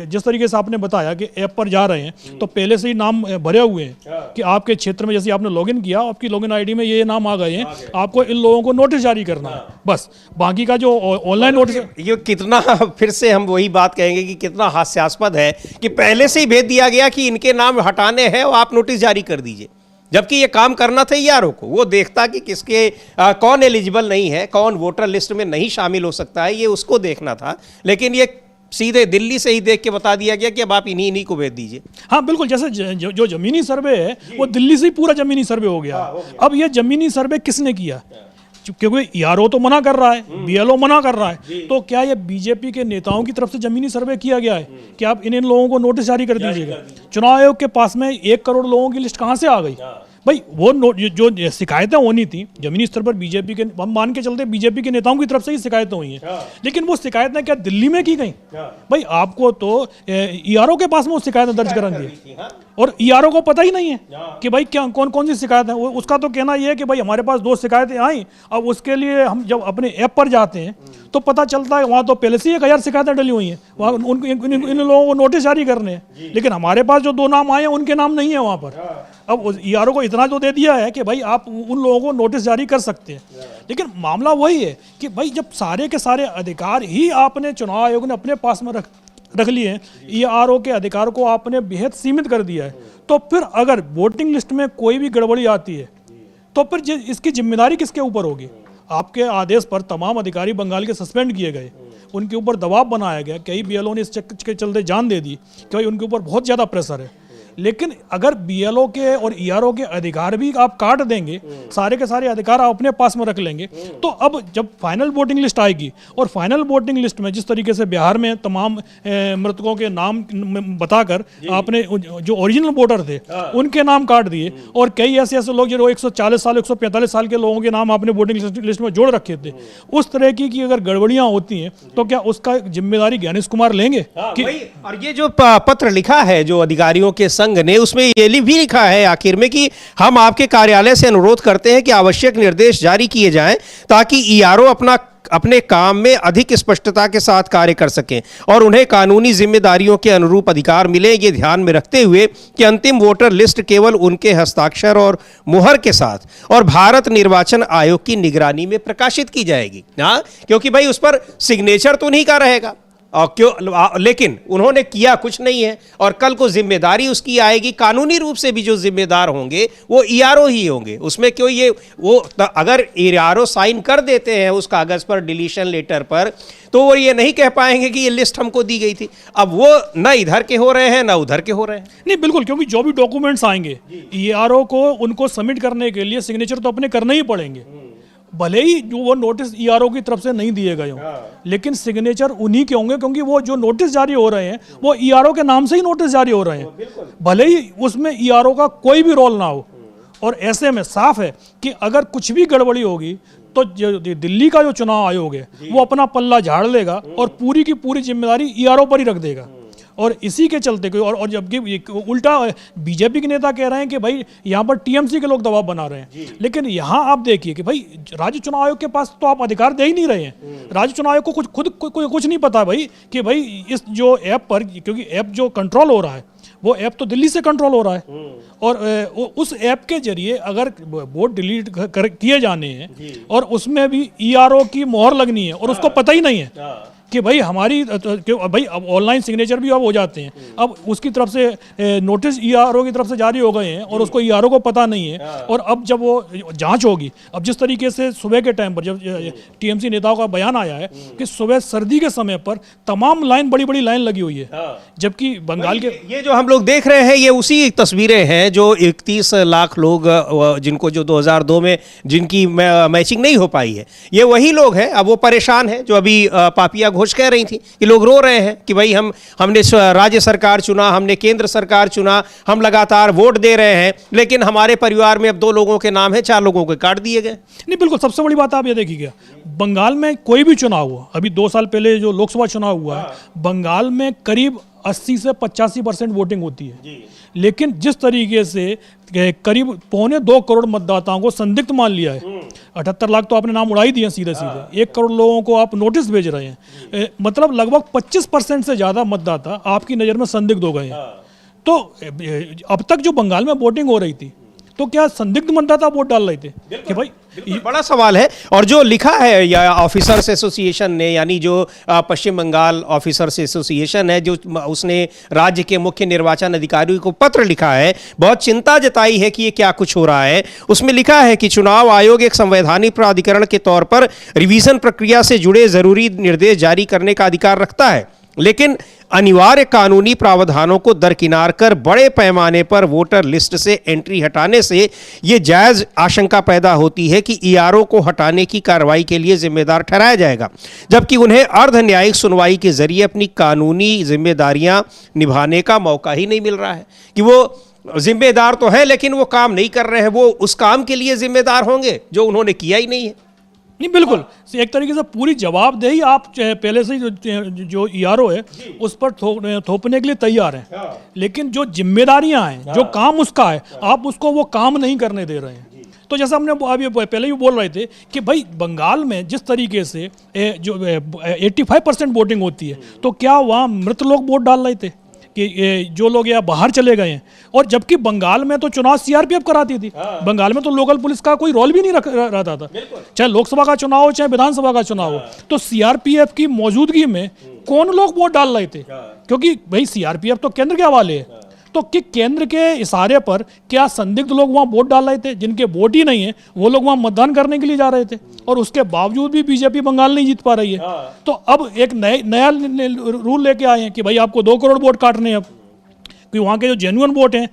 जिस तरीके से आपने बताया कि ऐप पर जा रहे हैं तो पहले से ही नाम भरे हुए हैं कि आपके क्षेत्र में जैसे आपने लॉगिन किया, आपकी लॉगिन आईडी में ये नाम आ गए हैं, आपको इन लोगों को नोटिस जारी करना है, बस। बाकी का जो ऑनलाइन नोटिस,
ये कितना, फिर से हम वही बात कहेंगे कि कितना हास्यास्पद है कि पहले से ही भेज दिया गया कि इनके नाम हटाने हैं और आप नोटिस जारी कर दीजिए, जबकि ये काम करना था ईआरओ को। वो देखता कि किसके कौन एलिजिबल नहीं है, कौन वोटर लिस्ट में नहीं शामिल हो सकता है, ये उसको देखना था। लेकिन ये सीधे दिल्ली से ही देख के बता दिया गया कि अब आप इन्हीं को भेज दीजिए।
हाँ बिल्कुल, जैसे जो जमीनी सर्वे है वो दिल्ली से ही पूरा जमीनी सर्वे हो गया। अब ये जमीनी सर्वे किसने किया, क्योंकि ईआरओ तो मना कर रहा है, बीएलओ मना कर रहा है, तो क्या ये बीजेपी के नेताओं की तरफ से जमीनी सर्वे किया गया है कि आप इन लोगों को नोटिस जारी कर दीजिएगा। चुनाव आयोग के पास में 1 करोड़ लोगों की लिस्ट कहां से आ गई भाई। वो जो शिकायतें होनी थी जमीनी स्तर पर बीजेपी के, हम मान के चलते बीजेपी के नेताओं की तरफ से ही शिकायतें हुई हैं, लेकिन वो शिकायतें क्या दिल्ली में की गई भाई? आपको तो ईआरओ के पास में वो शिकायतें दर्ज करा दी और ईआरओ को पता ही नहीं है कि भाई क्या कौन सी शिकायत है। उसका तो कहना यह है कि भाई हमारे पास 2 शिकायतें आई, अब उसके लिए हम जब अपने ऐप पर जाते हैं तो पता चलता है वहाँ तो पहले से 1000 शिकायतें डली हुई हैं, वहाँ इन लोगों को नोटिस जारी करने हैं, लेकिन हमारे पास जो 2 नाम आए हैं उनके नाम नहीं है वहाँ पर। अब ईआरओ को इतना जो दे दिया है कि भाई आप उन लोगों को नोटिस जारी कर सकते हैं, लेकिन मामला वही है कि भाई जब सारे के सारे अधिकार ही आपने चुनाव आयोग ने अपने पास में रख लिए हैं, ईआरओ के अधिकार को आपने बेहद सीमित कर दिया है, तो फिर अगर वोटिंग लिस्ट में कोई भी गड़बड़ी आती है तो फिर इसकी जिम्मेदारी किसके ऊपर होगी? आपके आदेश पर तमाम अधिकारी बंगाल के सस्पेंड किए गए, उनके ऊपर दबाव बनाया गया, कई बीएलओ ने इस चक्कर के चलते जान दे दी कि भाई उनके ऊपर बहुत ज़्यादा प्रेशर है। लेकिन अगर बीएलओ के और ईआरओ के अधिकार भी आप काट देंगे, सारे के सारे अधिकार आप अपने पास में रख लेंगे, तो अब जब फाइनल वोटिंग लिस्ट आएगी और फाइनल वोटिंग लिस्ट में जिस तरीके से बिहार में तमाम मृतकों के नाम बताकर आपने जो ओरिजिनल वोटर थे उनके नाम काट दिए और कई ऐसे लोग जो 140 साल 145 साल के लोगों के नाम आपने वोटिंग लिस्ट में जोड़ रखे थे, उस तरह की अगर गड़बड़ियां होती हैं तो क्या उसका जिम्मेदारी ज्ञानेश कुमार लेंगे?
और ये जो पत्र लिखा है जो अधिकारियों के संघ ने, उसमें ये भी लिखा है आखिर में कि हम आपके कार्यालय से अनुरोध करते हैं कि आवश्यक निर्देश जारी किए जाएं ताकि ईआरओ अपना अपने काम में अधिक स्पष्टता के साथ कार्य कर सकें और उन्हें कानूनी जिम्मेदारियों के अनुरूप अधिकार मिले, ये ध्यान में रखते हुए कि अंतिम वोटर लिस्ट केवल उनके हस्ताक्षर और मुहर के साथ और भारत निर्वाचन आयोग की निगरानी में प्रकाशित की जाएगी। हाँ, क्योंकि भाई उस पर सिग्नेचर तो उन्हीं का रहेगा और लेकिन उन्होंने किया कुछ नहीं है और कल को जिम्मेदारी उसकी आएगी। कानूनी रूप से भी जो जिम्मेदार होंगे वो ईआरओ ही होंगे। उसमें क्यों अगर ईआरओ साइन कर देते हैं उस कागज पर, डिलीशन लेटर पर, तो वो ये नहीं कह पाएंगे कि ये लिस्ट हमको दी गई थी। अब वो न इधर के हो रहे हैं न उधर के हो रहे हैं।
नहीं, बिल्कुल, क्योंकि जो भी डॉक्यूमेंट्स आएंगे ईआरओ को उनको सबमिट करने के लिए सिग्नेचर तो अपने करने ही पड़ेंगे, भले ही जो वो नोटिस ईआरओ की तरफ से नहीं दिए गए हों, लेकिन सिग्नेचर उन्हीं के होंगे, क्योंकि वो जो नोटिस जारी हो रहे हैं वो ईआरओ के नाम से ही नोटिस जारी हो रहे हैं, भले ही उसमें ईआरओ का कोई भी रोल ना हो। और ऐसे में साफ है कि अगर कुछ भी गड़बड़ी होगी तो दिल्ली का जो चुनाव आयोग है वो अपना पल्ला झाड़ लेगा और पूरी की पूरी जिम्मेदारी ईआरओ पर ही रख देगा। और इसी के चलते कोई और जबकि उल्टा बीजेपी के नेता कह रहे हैं कि भाई यहाँ पर टीएमसी के लोग दबाव बना रहे हैं, लेकिन यहाँ आप देखिए कि भाई राज्य चुनाव आयोग के पास तो आप अधिकार दे ही नहीं रहे हैं। राज्य चुनाव आयोग को कुछ नहीं पता भाई कि भाई इस जो ऐप पर, क्योंकि ऐप जो कंट्रोल हो रहा है वो ऐप तो दिल्ली से कंट्रोल हो रहा है, और उस ऐप के जरिए अगर वोट डिलीट किए जाने हैं और उसमें भी ईआरओ की मोहर लगनी है और उसको पता ही नहीं है कि भाई हमारी भाई अब ऑनलाइन सिग्नेचर भी अब हो जाते हैं, अब उसकी तरफ से नोटिस ईआरओ की तरफ से जारी हो गए हैं और उसको ईआरओ को पता नहीं है। और अब जब वो जांच होगी, अब जिस तरीके से सुबह के टाइम पर जब टीएमसी नेताओं का बयान आया है कि सुबह सर्दी के समय पर तमाम लाइन, बड़ी बड़ी लाइन लगी हुई है, जबकि बंगाल के
ये जो हम लोग देख रहे हैं ये उसी तस्वीरें हैं जो 31 लाख लोग जिनको जो 2002 में जिनकी मैचिंग नहीं हो पाई है, ये वही लोग हैं। अब वो परेशान हैं जो अभी पापिया घोष कह रही थी कि लोग रो रहे हैं कि भाई हमने राज्य सरकार चुना, हमने केंद्र सरकार चुना, हम लगातार वोट दे रहे हैं, लेकिन हमारे परिवार में अब 2 लोगों के नाम है, 4 लोगों के काट दिए गए।
नहीं, बिल्कुल, सबसे बड़ी बात आप ये देखिएगा, बंगाल में कोई भी चुनाव हुआ, अभी 2 साल पहले जो लोकसभा चुनाव हुआ है, बंगाल में करीब 80 से 85% वोटिंग होती है, लेकिन जिस तरीके से करीब 1.25 करोड़ मतदाताओं को संदिग्ध मान लिया है, 78 लाख तो आपने नाम उड़ा ही दिए सीधे सीधे, 1 करोड़ लोगों को आप नोटिस भेज रहे हैं, मतलब लगभग 25% से ज़्यादा मतदाता आपकी नज़र में संदिग्ध हो गए हैं। तो अब तक जो बंगाल में वोटिंग हो रही थी, तो क्या संदिग्ध मतदाता वोट डाल रहे थे कि भाई,
बड़ा सवाल है। और जो लिखा है या ऑफिसर्स एसोसिएशन ने, यानी जो पश्चिम बंगाल ऑफिसर्स एसोसिएशन है, जो उसने राज्य के मुख्य निर्वाचन अधिकारियों को पत्र लिखा है, बहुत चिंता जताई है कि ये क्या कुछ हो रहा है। उसमें लिखा है कि चुनाव आयोग एक संवैधानिक प्राधिकरण के तौर पर रिवीजन प्रक्रिया से जुड़े जरूरी निर्देश जारी करने का अधिकार रखता है, लेकिन अनिवार्य कानूनी प्रावधानों को दरकिनार कर बड़े पैमाने पर वोटर लिस्ट से एंट्री हटाने से ये जायज आशंका पैदा होती है कि ईआरओ को हटाने की कार्रवाई के लिए जिम्मेदार ठहराया जाएगा, जबकि उन्हें अर्ध न्यायिक सुनवाई के जरिए अपनी कानूनी जिम्मेदारियां निभाने का मौका ही नहीं मिल रहा है। कि वो जिम्मेदार तो है लेकिन वो काम नहीं कर रहे हैं, वो उस काम के लिए जिम्मेदार होंगे जो उन्होंने किया ही नहीं है।
नहीं, बिल्कुल, एक तरीके से पूरी जवाबदेही आप पहले से ही जो ईआरओ है उस पर थोपने के लिए तैयार हैं, लेकिन जो जिम्मेदारियां हैं, जो काम उसका है, आप उसको वो काम नहीं करने दे रहे हैं। तो जैसा हमने अभी पहले ही बोल रहे थे कि भाई बंगाल में जिस तरीके से जो 85% वोटिंग होती है, तो क्या वहाँ मृत लोग वोट डाल रहे थे कि जो लोग यहाँ बाहर चले गए हैं? और जबकि बंगाल में तो चुनाव सीआरपीएफ कराती थी, बंगाल में तो लोकल पुलिस का कोई रोल भी नहीं रहता था, चाहे लोकसभा का चुनाव हो चाहे विधानसभा का चुनाव हो। तो सीआरपीएफ की मौजूदगी में कौन लोग वोट डाल रहे थे? क्योंकि भाई सीआरपीएफ तो केंद्र के हवाले है, तो कि केंद्र के इशारे पर क्या संदिग्ध लोग वहाँ वोट डाल रहे थे? जिनके वोट ही नहीं है वो लोग वहाँ मतदान करने के लिए जा रहे थे, और उसके बावजूद भी बीजेपी बंगाल नहीं जीत पा रही है। तो अब एक नया रूल लेके आए हैं कि भाई आपको 2 करोड़ वोट काटने हैं। अब कि वहाँ के जो जेन्युइन वोट हैं,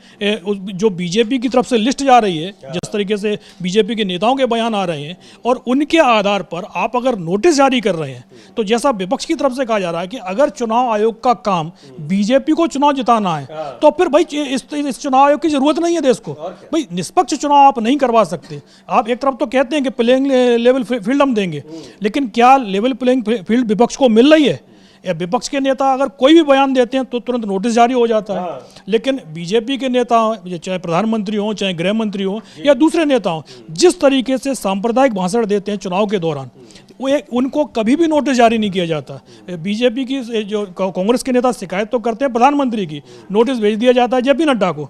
जो बीजेपी की तरफ से लिस्ट जा रही है, जिस तरीके से बीजेपी के नेताओं के बयान आ रहे हैं, और उनके आधार पर आप अगर नोटिस जारी कर रहे हैं, तो जैसा विपक्ष की तरफ से कहा जा रहा है कि अगर चुनाव आयोग का काम बीजेपी को चुनाव जिताना है, तो फिर भाई इस चुनाव आयोग की जरूरत नहीं है देश को। भाई निष्पक्ष चुनाव आप नहीं करवा सकते। आप एक तरफ तो कहते हैं कि प्लेइंग लेवल फील्ड हम देंगे, लेकिन क्या लेवल प्लेइंग फील्ड विपक्ष को मिल रही है? या विपक्ष के नेता अगर कोई भी बयान देते हैं तो तुरंत नोटिस जारी हो जाता है, लेकिन बीजेपी के नेता चाहे प्रधानमंत्री हों, चाहे गृह मंत्री हों या दूसरे नेता हों, जिस तरीके से सांप्रदायिक भाषण देते हैं चुनाव के दौरान, उनको कभी भी नोटिस जारी नहीं किया जाता। बीजेपी की जो कांग्रेस के नेता शिकायत तो करते हैं प्रधानमंत्री की, नोटिस भेज दिया जाता है जेपी नड्डा को।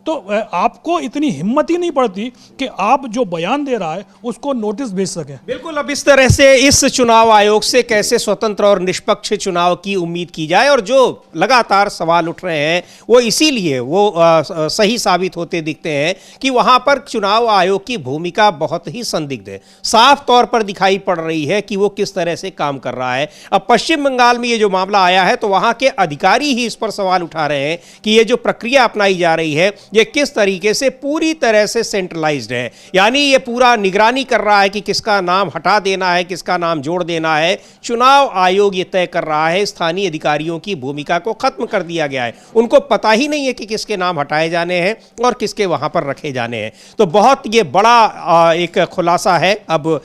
तो आपको इतनी हिम्मत ही नहीं पड़ती कि आप जो बयान दे रहा है उसको नोटिस भेज सकें।
बिल्कुल, अब इस तरह से इस चुनाव आयोग से कैसे स्वतंत्र और निष्पक्ष चुनाव की उम्मीद की जाए, और जो लगातार सवाल उठ रहे हैं वो इसीलिए वो सही साबित होते दिखते हैं कि वहां पर चुनाव आयोग की भूमिका बहुत ही संदिग्ध है। साफ तौर पर दिखाई पड़ रही है कि वो किस तरह से काम कर रहा है। अब पश्चिम बंगाल में ये जो मामला आया है तो वहां के अधिकारी ही इस पर सवाल उठा रहे हैं कि ये जो प्रक्रिया अपनाई जा रही है ये किस तरीके से पूरी तरह से सेंट्रलाइज्ड है, यानी ये पूरा निगरानी कर रहा है कि किसका नाम हटा देना है, किसका नाम जोड़ देना है। चुनाव आयोग ये तय कर रहा है, स्थानीय अधिकारियों की भूमिका को खत्म कर दिया गया है। उनको पता ही नहीं है कि किसके नाम हटाए जाने हैं और किसके वहां पर रखे जाने हैं। तो बहुत ये बड़ा एक खुलासा है। अब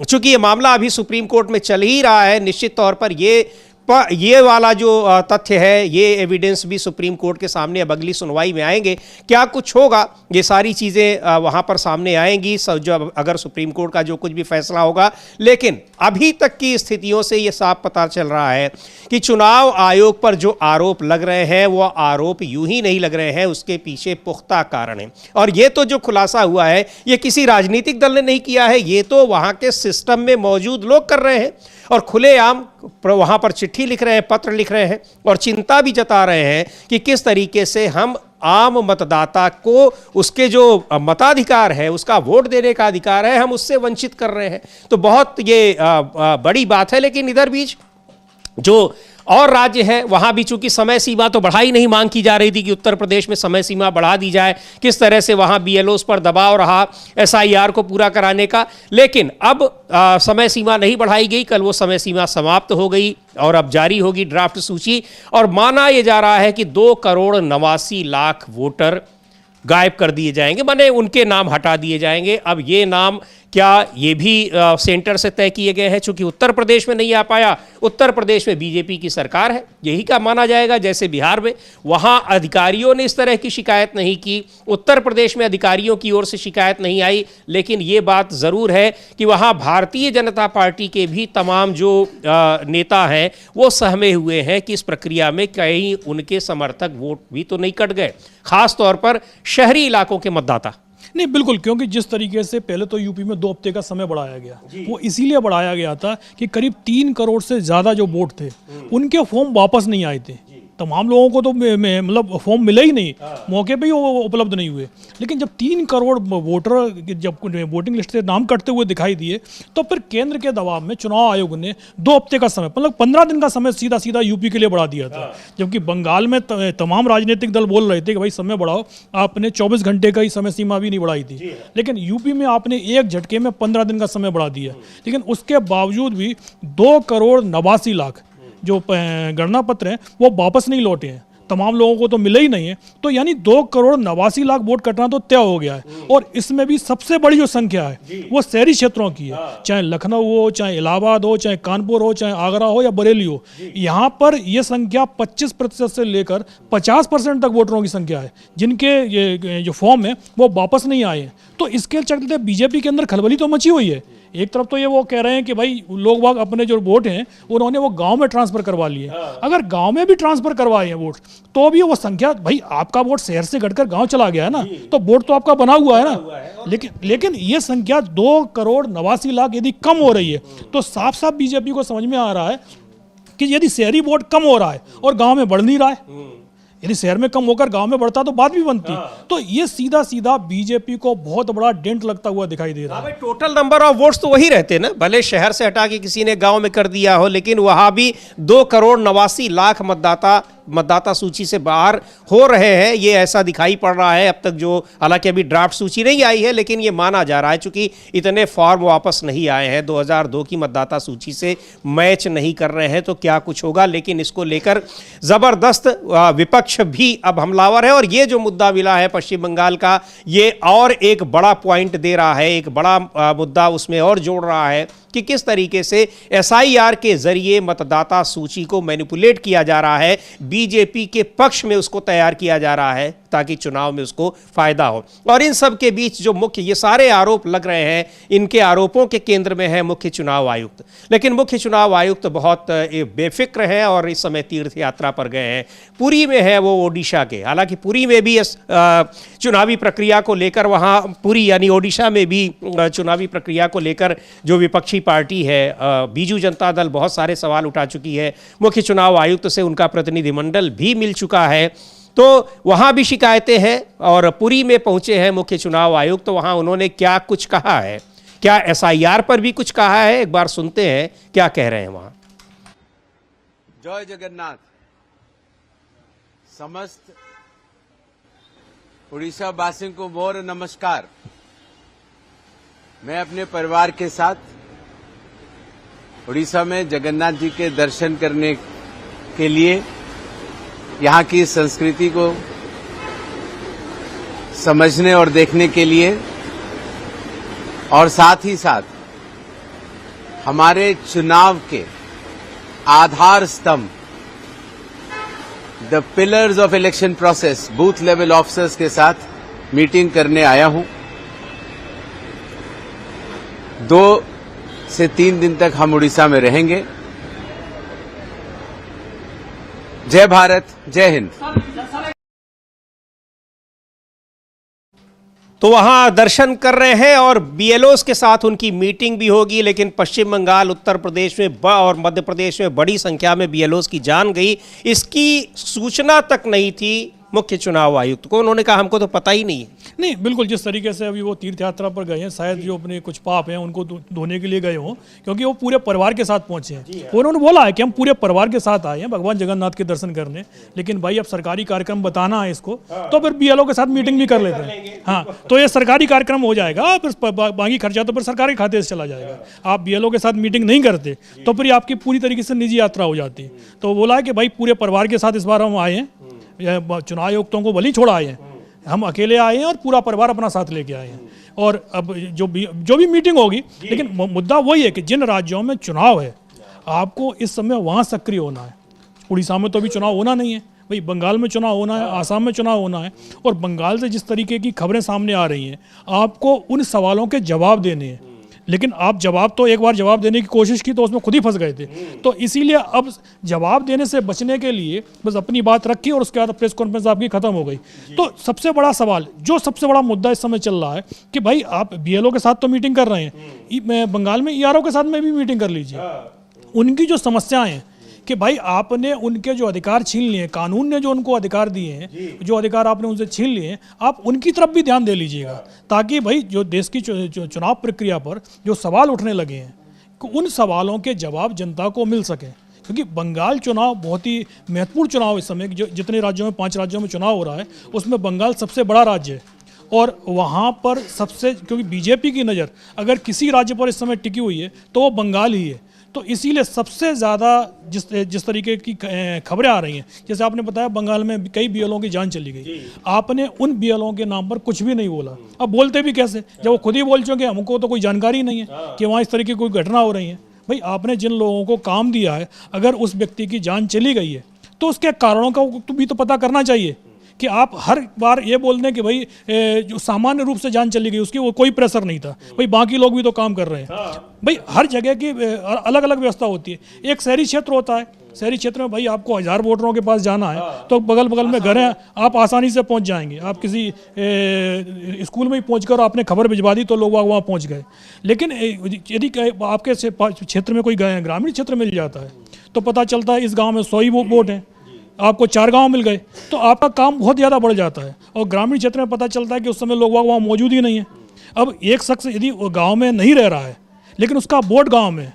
चूंकि ये मामला अभी सुप्रीम कोर्ट में चल ही रहा है, निश्चित तौर पर ये वाला जो तथ्य है, ये एविडेंस भी सुप्रीम कोर्ट के सामने अब अगली सुनवाई में आएंगे। क्या कुछ होगा, ये सारी चीज़ें वहाँ पर सामने आएंगी जो अगर सुप्रीम कोर्ट का जो कुछ भी फैसला होगा। लेकिन अभी तक की स्थितियों से ये साफ पता चल रहा है कि चुनाव आयोग पर जो आरोप लग रहे हैं वो आरोप यूं ही नहीं लग रहे हैं, उसके पीछे पुख्ता कारण है। और ये तो जो खुलासा हुआ है ये किसी राजनीतिक दल ने नहीं किया है, ये तो वहाँ के सिस्टम में मौजूद लोग कर रहे हैं और खुलेआम वहाँ पर चिट्ठी लिख रहे हैं, पत्र लिख रहे हैं और चिंता भी जता रहे हैं कि किस तरीके से हम आम मतदाता को उसके जो मताधिकार है, उसका वोट देने का अधिकार है, हम उससे वंचित कर रहे हैं। तो बहुत ये बड़ी बात है। लेकिन इधर बीच जो और राज्य है वहां भी चूंकि समय सीमा तो बढ़ाई नहीं मांग की जा रही थी कि उत्तर प्रदेश में समय सीमा बढ़ा दी जाए, किस तरह से वहां बीएलओस पर दबाव रहा एसआईआर को पूरा कराने का। लेकिन अब समय सीमा नहीं बढ़ाई गई, कल वो समय सीमा समाप्त हो गई और अब जारी होगी ड्राफ्ट सूची। और माना यह जा रहा है कि 2,89,00,000 वोटर गायब कर दिए जाएंगे, माने उनके नाम हटा दिए जाएंगे। अब ये नाम क्या ये भी सेंटर से तय किए गए हैं? चूंकि उत्तर प्रदेश में नहीं आ पाया, उत्तर प्रदेश में बीजेपी की सरकार है, यही का माना जाएगा। जैसे बिहार में वहां अधिकारियों ने इस तरह की शिकायत नहीं की, उत्तर प्रदेश में अधिकारियों की ओर से शिकायत नहीं आई। लेकिन ये बात ज़रूर है कि वहां भारतीय जनता पार्टी के भी तमाम जो नेता हैं वो सहमे हुए हैं कि इस प्रक्रिया में कहीं उनके समर्थक वोट भी तो नहीं कट गए, खास तौर पर शहरी इलाकों के मतदाता।
नहीं, बिल्कुल, क्योंकि जिस तरीके से पहले तो यूपी में 2 हफ्ते का समय बढ़ाया गया, वो इसीलिए बढ़ाया गया था कि करीब 3 करोड़ से ज़्यादा जो वोट थे उनके फॉर्म वापस नहीं आए थे। तमाम लोगों को तो मतलब फॉर्म मिले ही नहीं, मौके पे ही वो उपलब्ध नहीं हुए। लेकिन जब 3 करोड़ वोटर जब वोटिंग लिस्ट से नाम कटते हुए दिखाई दिए तो फिर केंद्र के दबाव में चुनाव आयोग ने 2 हफ्ते का समय, मतलब 15 दिन का समय सीधा सीधा यूपी के लिए बढ़ा दिया था। जबकि बंगाल में तमाम राजनीतिक दल बोल रहे थे कि भाई समय बढ़ाओ, आपने 24 घंटे का ही समय सीमा भी नहीं बढ़ाई थी। लेकिन यूपी में आपने एक झटके में 15 दिन का समय बढ़ा दिया। लेकिन उसके बावजूद भी 2,89,00,000 जो गणना पत्र हैं वो वापस नहीं लौटे हैं, तमाम लोगों को तो मिले ही नहीं है। तो यानी 2,89,00,000 वोट कटना तो तय हो गया है। और इसमें भी सबसे बड़ी जो संख्या है वो शहरी क्षेत्रों की है, चाहे लखनऊ हो, चाहे इलाहाबाद हो, चाहे कानपुर हो, चाहे आगरा हो या बरेली हो। यहाँ पर ये संख्या 25% से लेकर 50% तक वोटरों की संख्या है जिनके ये जो फॉर्म है वो वापस नहीं आए हैं। तो इसके चलते बीजेपी के अंदर खलबली तो मची हुई है। एक तरफ तो ये वो कह रहे हैं कि भाई लोग बाग अपने जो वोट हैं उन्होंने वो गांव में ट्रांसफर करवा लिए। अगर गांव में भी ट्रांसफर करवाए हैं वोट तो भी वो संख्या, भाई आपका वोट शहर से घटकर गांव चला गया है ना, तो वोट तो आपका बना हुआ है ना। लेकिन ये संख्या 2,89,00,000 यदि कम हो रही है तो साफ साफ बीजेपी को समझ में आ रहा है कि यदि शहरी वोट कम हो रहा है और गाँव में बढ़ नहीं रहा है, यदि शहर में कम होकर गांव में बढ़ता तो बात भी बनती। तो ये सीधा सीधा बीजेपी को बहुत बड़ा डेंट लगता हुआ दिखाई दे रहा है।
टोटल नंबर ऑफ वोट्स तो वही रहते ना, भले शहर से हटा के किसी ने गांव में कर दिया हो, लेकिन वहां भी 2,89,00,000 मतदाता सूची से बाहर हो रहे हैं। ये ऐसा दिखाई पड़ रहा है अब तक, जो हालांकि अभी ड्राफ्ट सूची नहीं आई है, लेकिन ये माना जा रहा है चूंकि इतने फॉर्म वापस नहीं आए हैं, 2002 की मतदाता सूची से मैच नहीं कर रहे हैं, तो क्या कुछ होगा। लेकिन इसको लेकर जबरदस्त विपक्ष भी अब हमलावर है। और ये जो मुद्दा मिला है पश्चिम बंगाल का, ये और एक बड़ा पॉइंट दे रहा है, एक बड़ा मुद्दा उसमें और जोड़ रहा है कि किस तरीके से एसआईआर के जरिए मतदाता सूची को मैनिपुलेट किया जा रहा है, बीजेपी के पक्ष में उसको तैयार किया जा रहा है। ताकि चुनाव में उसको फायदा हो। और इन सब के बीच जो मुख्य ये सारे आरोप लग रहे हैं, इनके आरोपों के केंद्र में है मुख्य चुनाव आयुक्त। लेकिन मुख्य चुनाव आयुक्त बहुत बेफिक्र हैं और इस समय तीर्थ यात्रा पर गए हैं। पुरी में है वो ओडिशा के, हालांकि पुरी में भी चुनावी प्रक्रिया को लेकर, वहाँ पुरी यानी ओडिशा में भी चुनावी प्रक्रिया को लेकर जो विपक्षी पार्टी है बीजू जनता दल बहुत सारे सवाल उठा चुकी है। मुख्य चुनाव आयुक्त से उनका प्रतिनिधिमंडल भी मिल चुका है, तो वहाँ भी शिकायतें हैं। और पुरी में पहुँचे हैं मुख्य चुनाव आयुक्त, तो वहाँ उन्होंने क्या कुछ कहा है, क्या SIR पर भी कुछ कहा है, एक बार सुनते हैं क्या कह रहे हैं वहाँ।
जय जगन्नाथ। समस्त उड़ीसा वासियों को मोर नमस्कार। मैं अपने परिवार के साथ उड़ीसा में जगन्नाथ जी के दर्शन करने के लिए, यहाँ की संस्कृति को समझने और देखने के लिए, और साथ ही साथ हमारे चुनाव के आधार स्तंभ, the pillars of election process, booth level officers के साथ मीटिंग करने आया हूं। 2 से 3 दिन तक हम उड़ीसा में रहेंगे। जय भारत, जय हिंद।
तो वहाँ दर्शन कर रहे हैं और BLOs के साथ उनकी मीटिंग भी होगी। लेकिन पश्चिम बंगाल, उत्तर प्रदेश में और मध्य प्रदेश में बड़ी संख्या में BLOs की जान गई, इसकी सूचना तक नहीं थी मुख्य चुनाव आयुक्त को। उन्होंने कहा हमको तो पता ही नहीं है।
नहीं, बिल्कुल जिस तरीके से अभी वो तीर्थ यात्रा पर गए हैं, शायद जो अपने कुछ पाप हैं उनको धोने के लिए गए हों, क्योंकि वो पूरे परिवार के साथ पहुंचे हैं। उन्होंने बोला है कि हम पूरे परिवार के साथ आए हैं भगवान जगन्नाथ के दर्शन करने। लेकिन भाई अब सरकारी कार्यक्रम बताना है इसको, तो फिर BLO के साथ मीटिंग भी कर लेते हैं। हाँ, तो ये सरकारी कार्यक्रम हो जाएगा, फिर बाकी खर्चा तो फिर सरकारी खाते से चला जाएगा। आप BLO के साथ मीटिंग नहीं करते तो फिर आपकी पूरी तरीके से निजी यात्रा हो जाती। तो बोला है कि भाई पूरे परिवार के साथ इस बार हम आए हैं, चुनाव आयुक्तों को भले छोड़ा आए हैं, हम अकेले आए हैं और पूरा परिवार अपना साथ लेके आए हैं। और अब जो भी मीटिंग होगी, लेकिन मुद्दा वही है कि जिन राज्यों में चुनाव है आपको इस समय वहाँ सक्रिय होना है। उड़ीसा में तो अभी चुनाव होना नहीं है भाई, बंगाल में चुनाव होना है, आसाम में चुनाव होना है। और बंगाल से जिस तरीके की खबरें सामने आ रही हैं, आपको उन सवालों के जवाब देने हैं। लेकिन आप तो एक बार जवाब देने की कोशिश की तो उसमें खुद ही फंस गए थे। तो इसीलिए अब जवाब देने से बचने के लिए बस अपनी बात रखी और उसके बाद प्रेस कॉन्फ्रेंस आपकी खत्म हो गई। तो सबसे बड़ा सवाल, जो सबसे बड़ा मुद्दा इस समय चल रहा है कि भाई आप BLO के साथ तो मीटिंग कर रहे हैं, बंगाल में ERO के साथ में भी मीटिंग कर लीजिए। उनकी जो समस्याएं हैं कि भाई आपने उनके जो अधिकार छीन लिए, कानून ने जो उनको अधिकार दिए हैं, जो अधिकार आपने उनसे छीन लिए हैं, आप उनकी तरफ भी ध्यान दे लीजिएगा, ताकि भाई जो देश की चुनाव प्रक्रिया पर जो सवाल उठने लगे हैं, उन सवालों के जवाब जनता को मिल सके। क्योंकि बंगाल चुनाव बहुत ही महत्वपूर्ण चुनाव इस समय, जो जितने राज्यों में 5 राज्यों में चुनाव हो रहा है उसमें बंगाल सबसे बड़ा राज्य है। और वहाँ पर सबसे, क्योंकि BJP की नज़र अगर किसी राज्य पर इस समय टिकी हुई है तो वो बंगाल ही है। तो इसीलिए सबसे ज़्यादा जिस तरीके की खबरें आ रही हैं, जैसे आपने बताया बंगाल में कई BLO की जान चली गई, आपने उन BLO के नाम पर कुछ भी नहीं बोला। अब बोलते भी कैसे जब वो खुद ही बोल चुके, हमको तो कोई जानकारी नहीं है कि वहाँ इस तरीके की कोई घटना हो रही है। भाई आपने जिन लोगों को काम दिया है, अगर उस व्यक्ति की जान चली गई है तो उसके कारणों का भी तो पता करना चाहिए। कि आप हर बार ये बोल दें कि भाई जो सामान्य रूप से जान चली गई उसकी वो कोई प्रेशर नहीं था, भाई बाकी लोग भी तो काम कर रहे हैं। भाई हर जगह की अलग अलग व्यवस्था होती है। एक शहरी क्षेत्र होता है, शहरी क्षेत्र में भाई आपको 1000 वोटरों के पास जाना है तो बगल बगल में घर हैं, आप आसानी से पहुंच जाएंगे। आप किसी स्कूल में ही पहुंचकर आपने खबर भिजवा दी तो लोग वहाँ पहुंच गए। लेकिन यदि आपके क्षेत्र में कोई ग्रामीण क्षेत्र मिल जाता है तो पता चलता है इस गाँव में 100 ही वोट हैं, आपको 4 गांव मिल गए तो आपका काम बहुत ज़्यादा बढ़ जाता है। और ग्रामीण क्षेत्र में पता चलता है कि उस समय लोग वहाँ मौजूद ही नहीं है। अब एक शख्स यदि गांव में नहीं रह रहा है लेकिन उसका वोट गांव में,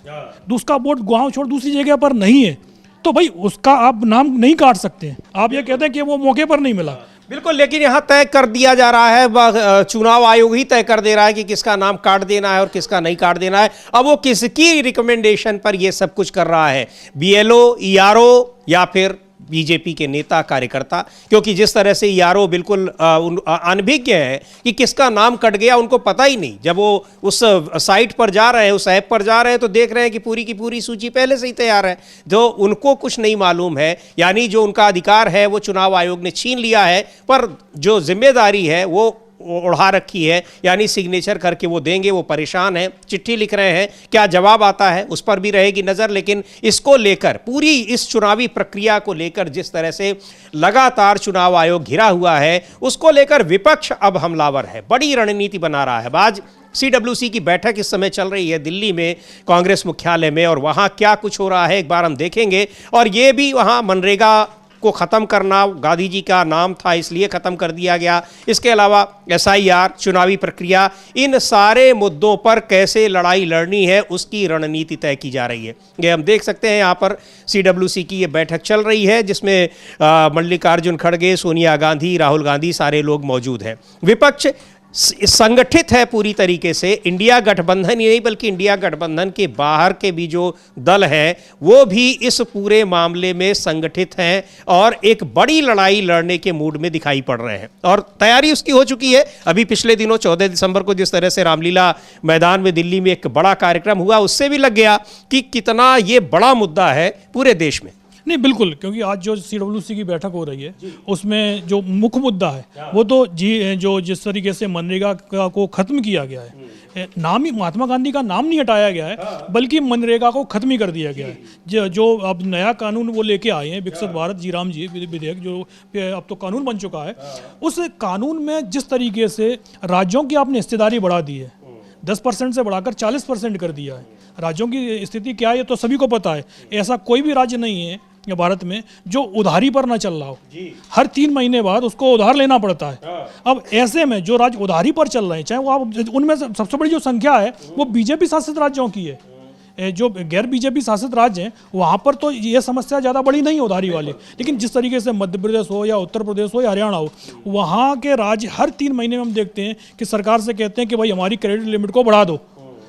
उसका वोट गांव छोड़ दूसरी जगह पर नहीं है, तो भाई उसका आप नाम नहीं काट सकते। आप ये कहते हैं कि वो मौके पर नहीं मिला।
बिल्कुल, लेकिन यहाँ तय कर दिया जा रहा है, चुनाव आयोग ही तय कर दे रहा है कि किसका नाम काट देना है और किसका नहीं काट देना है। अब वो किसकी रिकमेंडेशन पर ये सब कुछ कर रहा है, BLO, ERO या फिर बीजेपी के नेता कार्यकर्ता, क्योंकि जिस तरह से यारो बिल्कुल अनभिज्ञ है कि किसका नाम कट गया, उनको पता ही नहीं। जब वो उस साइट पर जा रहे हैं, उस ऐप पर जा रहे हैं, तो देख रहे हैं कि पूरी की पूरी सूची पहले से ही तैयार है, जो उनको कुछ नहीं मालूम है। यानी जो उनका अधिकार है वो चुनाव आयोग ने छीन लिया है, पर जो जिम्मेदारी है वो उड़ा रखी है, यानी सिग्नेचर करके वो देंगे। वो परेशान हैं, चिट्ठी लिख रहे हैं, क्या जवाब आता है उस पर भी रहेगी नज़र। लेकिन इसको लेकर, पूरी इस चुनावी प्रक्रिया को लेकर जिस तरह से लगातार चुनाव आयोग घिरा हुआ है, उसको लेकर विपक्ष अब हमलावर है, बड़ी रणनीति बना रहा है। आज CWC की बैठक इस समय चल रही है दिल्ली में, कांग्रेस मुख्यालय में, और वहाँ क्या कुछ हो रहा है एक बार हम देखेंगे। और ये भी वहाँ मनरेगा को ख़त्म करना, गांधी जी का नाम था इसलिए ख़त्म कर दिया गया। इसके अलावा SIR, चुनावी प्रक्रिया, इन सारे मुद्दों पर कैसे लड़ाई लड़नी है उसकी रणनीति तय की जा रही है। ये हम देख सकते हैं, यहाँ पर CWC की ये बैठक चल रही है, जिसमें मल्लिकार्जुन खड़गे, सोनिया गांधी, राहुल गांधी, सारे लोग मौजूद हैं। विपक्ष संगठित है पूरी तरीके से। इंडिया गठबंधन ही नहीं बल्कि इंडिया गठबंधन के बाहर के भी जो दल हैं वो भी इस पूरे मामले में संगठित हैं और एक बड़ी लड़ाई लड़ने के मूड में दिखाई पड़ रहे हैं, और तैयारी उसकी हो चुकी है। अभी पिछले दिनों 14 दिसंबर को जिस तरह से रामलीला मैदान में दिल्ली में एक बड़ा कार्यक्रम हुआ, उससे भी लग गया कि कितना ये बड़ा मुद्दा है पूरे देश में।
नहीं, बिल्कुल, क्योंकि आज जो CWC की बैठक हो रही है उसमें जो मुख्य मुद्दा है वो तो जो जिस तरीके से मनरेगा को खत्म किया गया है, नाम ही महात्मा गांधी का नाम नहीं हटाया गया है, बल्कि मनरेगा को खत्म ही कर दिया गया है। जो अब नया कानून वो लेके आए हैं, विकसित भारत जी राम जी विधेयक, जो अब तो कानून बन चुका है, उस कानून में जिस तरीके से राज्यों की आपने हिस्सेदारी बढ़ा दी है, 10% से बढ़ाकर 40% कर दिया है। राज्यों की स्थिति क्या है ये तो सभी को पता है। ऐसा कोई भी राज्य नहीं है भारत में जो उधारी पर ना चल रहा हो। हर 3 महीने बाद उसको उधार लेना पड़ता है। अब ऐसे में जो राज्य उधारी पर चल रहे हैं, चाहे वो आप, उनमें सबसे बड़ी जो संख्या है वो बीजेपी शासित राज्यों की है। जो गैर बीजेपी शासित राज्य हैं वहाँ पर तो ये समस्या ज़्यादा बड़ी नहीं है उधारी वाली, लेकिन जिस तरीके से मध्य प्रदेश हो या उत्तर प्रदेश हो या हरियाणा हो, वहाँ के राज्य हर 3 महीने में हम देखते हैं कि सरकार से कहते हैं कि भाई हमारी क्रेडिट लिमिट को बढ़ा दो,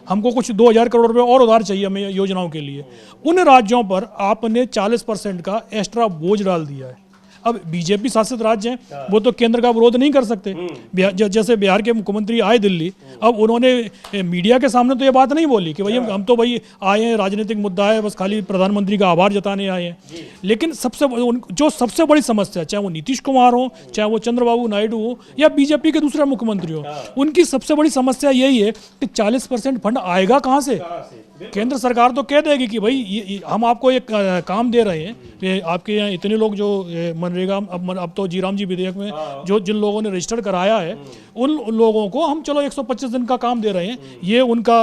हमको कुछ 2000 करोड़ रुपए और उधार चाहिए हमें योजनाओं के लिए। उन राज्यों पर आपने 40% का एक्स्ट्रा बोझ डाल दिया है। अब बीजेपी शासित राज्य हैं, वो तो केंद्र का विरोध नहीं कर सकते। जैसे बिहार के मुख्यमंत्री आए दिल्ली, अब उन्होंने मीडिया के सामने तो ये बात नहीं बोली कि भाई हम तो भाई आए हैं, राजनीतिक मुद्दा है, बस खाली प्रधानमंत्री का आभार जताने आए हैं। लेकिन जो सबसे बड़ी समस्या, चाहे वो नीतीश कुमार हो, चाहे वो चंद्रबाबू नायडू हो या बीजेपी के दूसरे मुख्यमंत्री हो, उनकी सबसे बड़ी समस्या यही है कि 40% फंड आएगा कहाँ से। केंद्र सरकार तो कह देगी कि भाई हम आपको एक काम दे रहे हैं, आपके यहाँ इतने लोग जो मनरेगा, अब तो जीराम जी विधेयक में जो जिन लोगों ने रजिस्टर कराया है उन लोगों को हम चलो 125 दिन का काम दे रहे हैं, ये उनका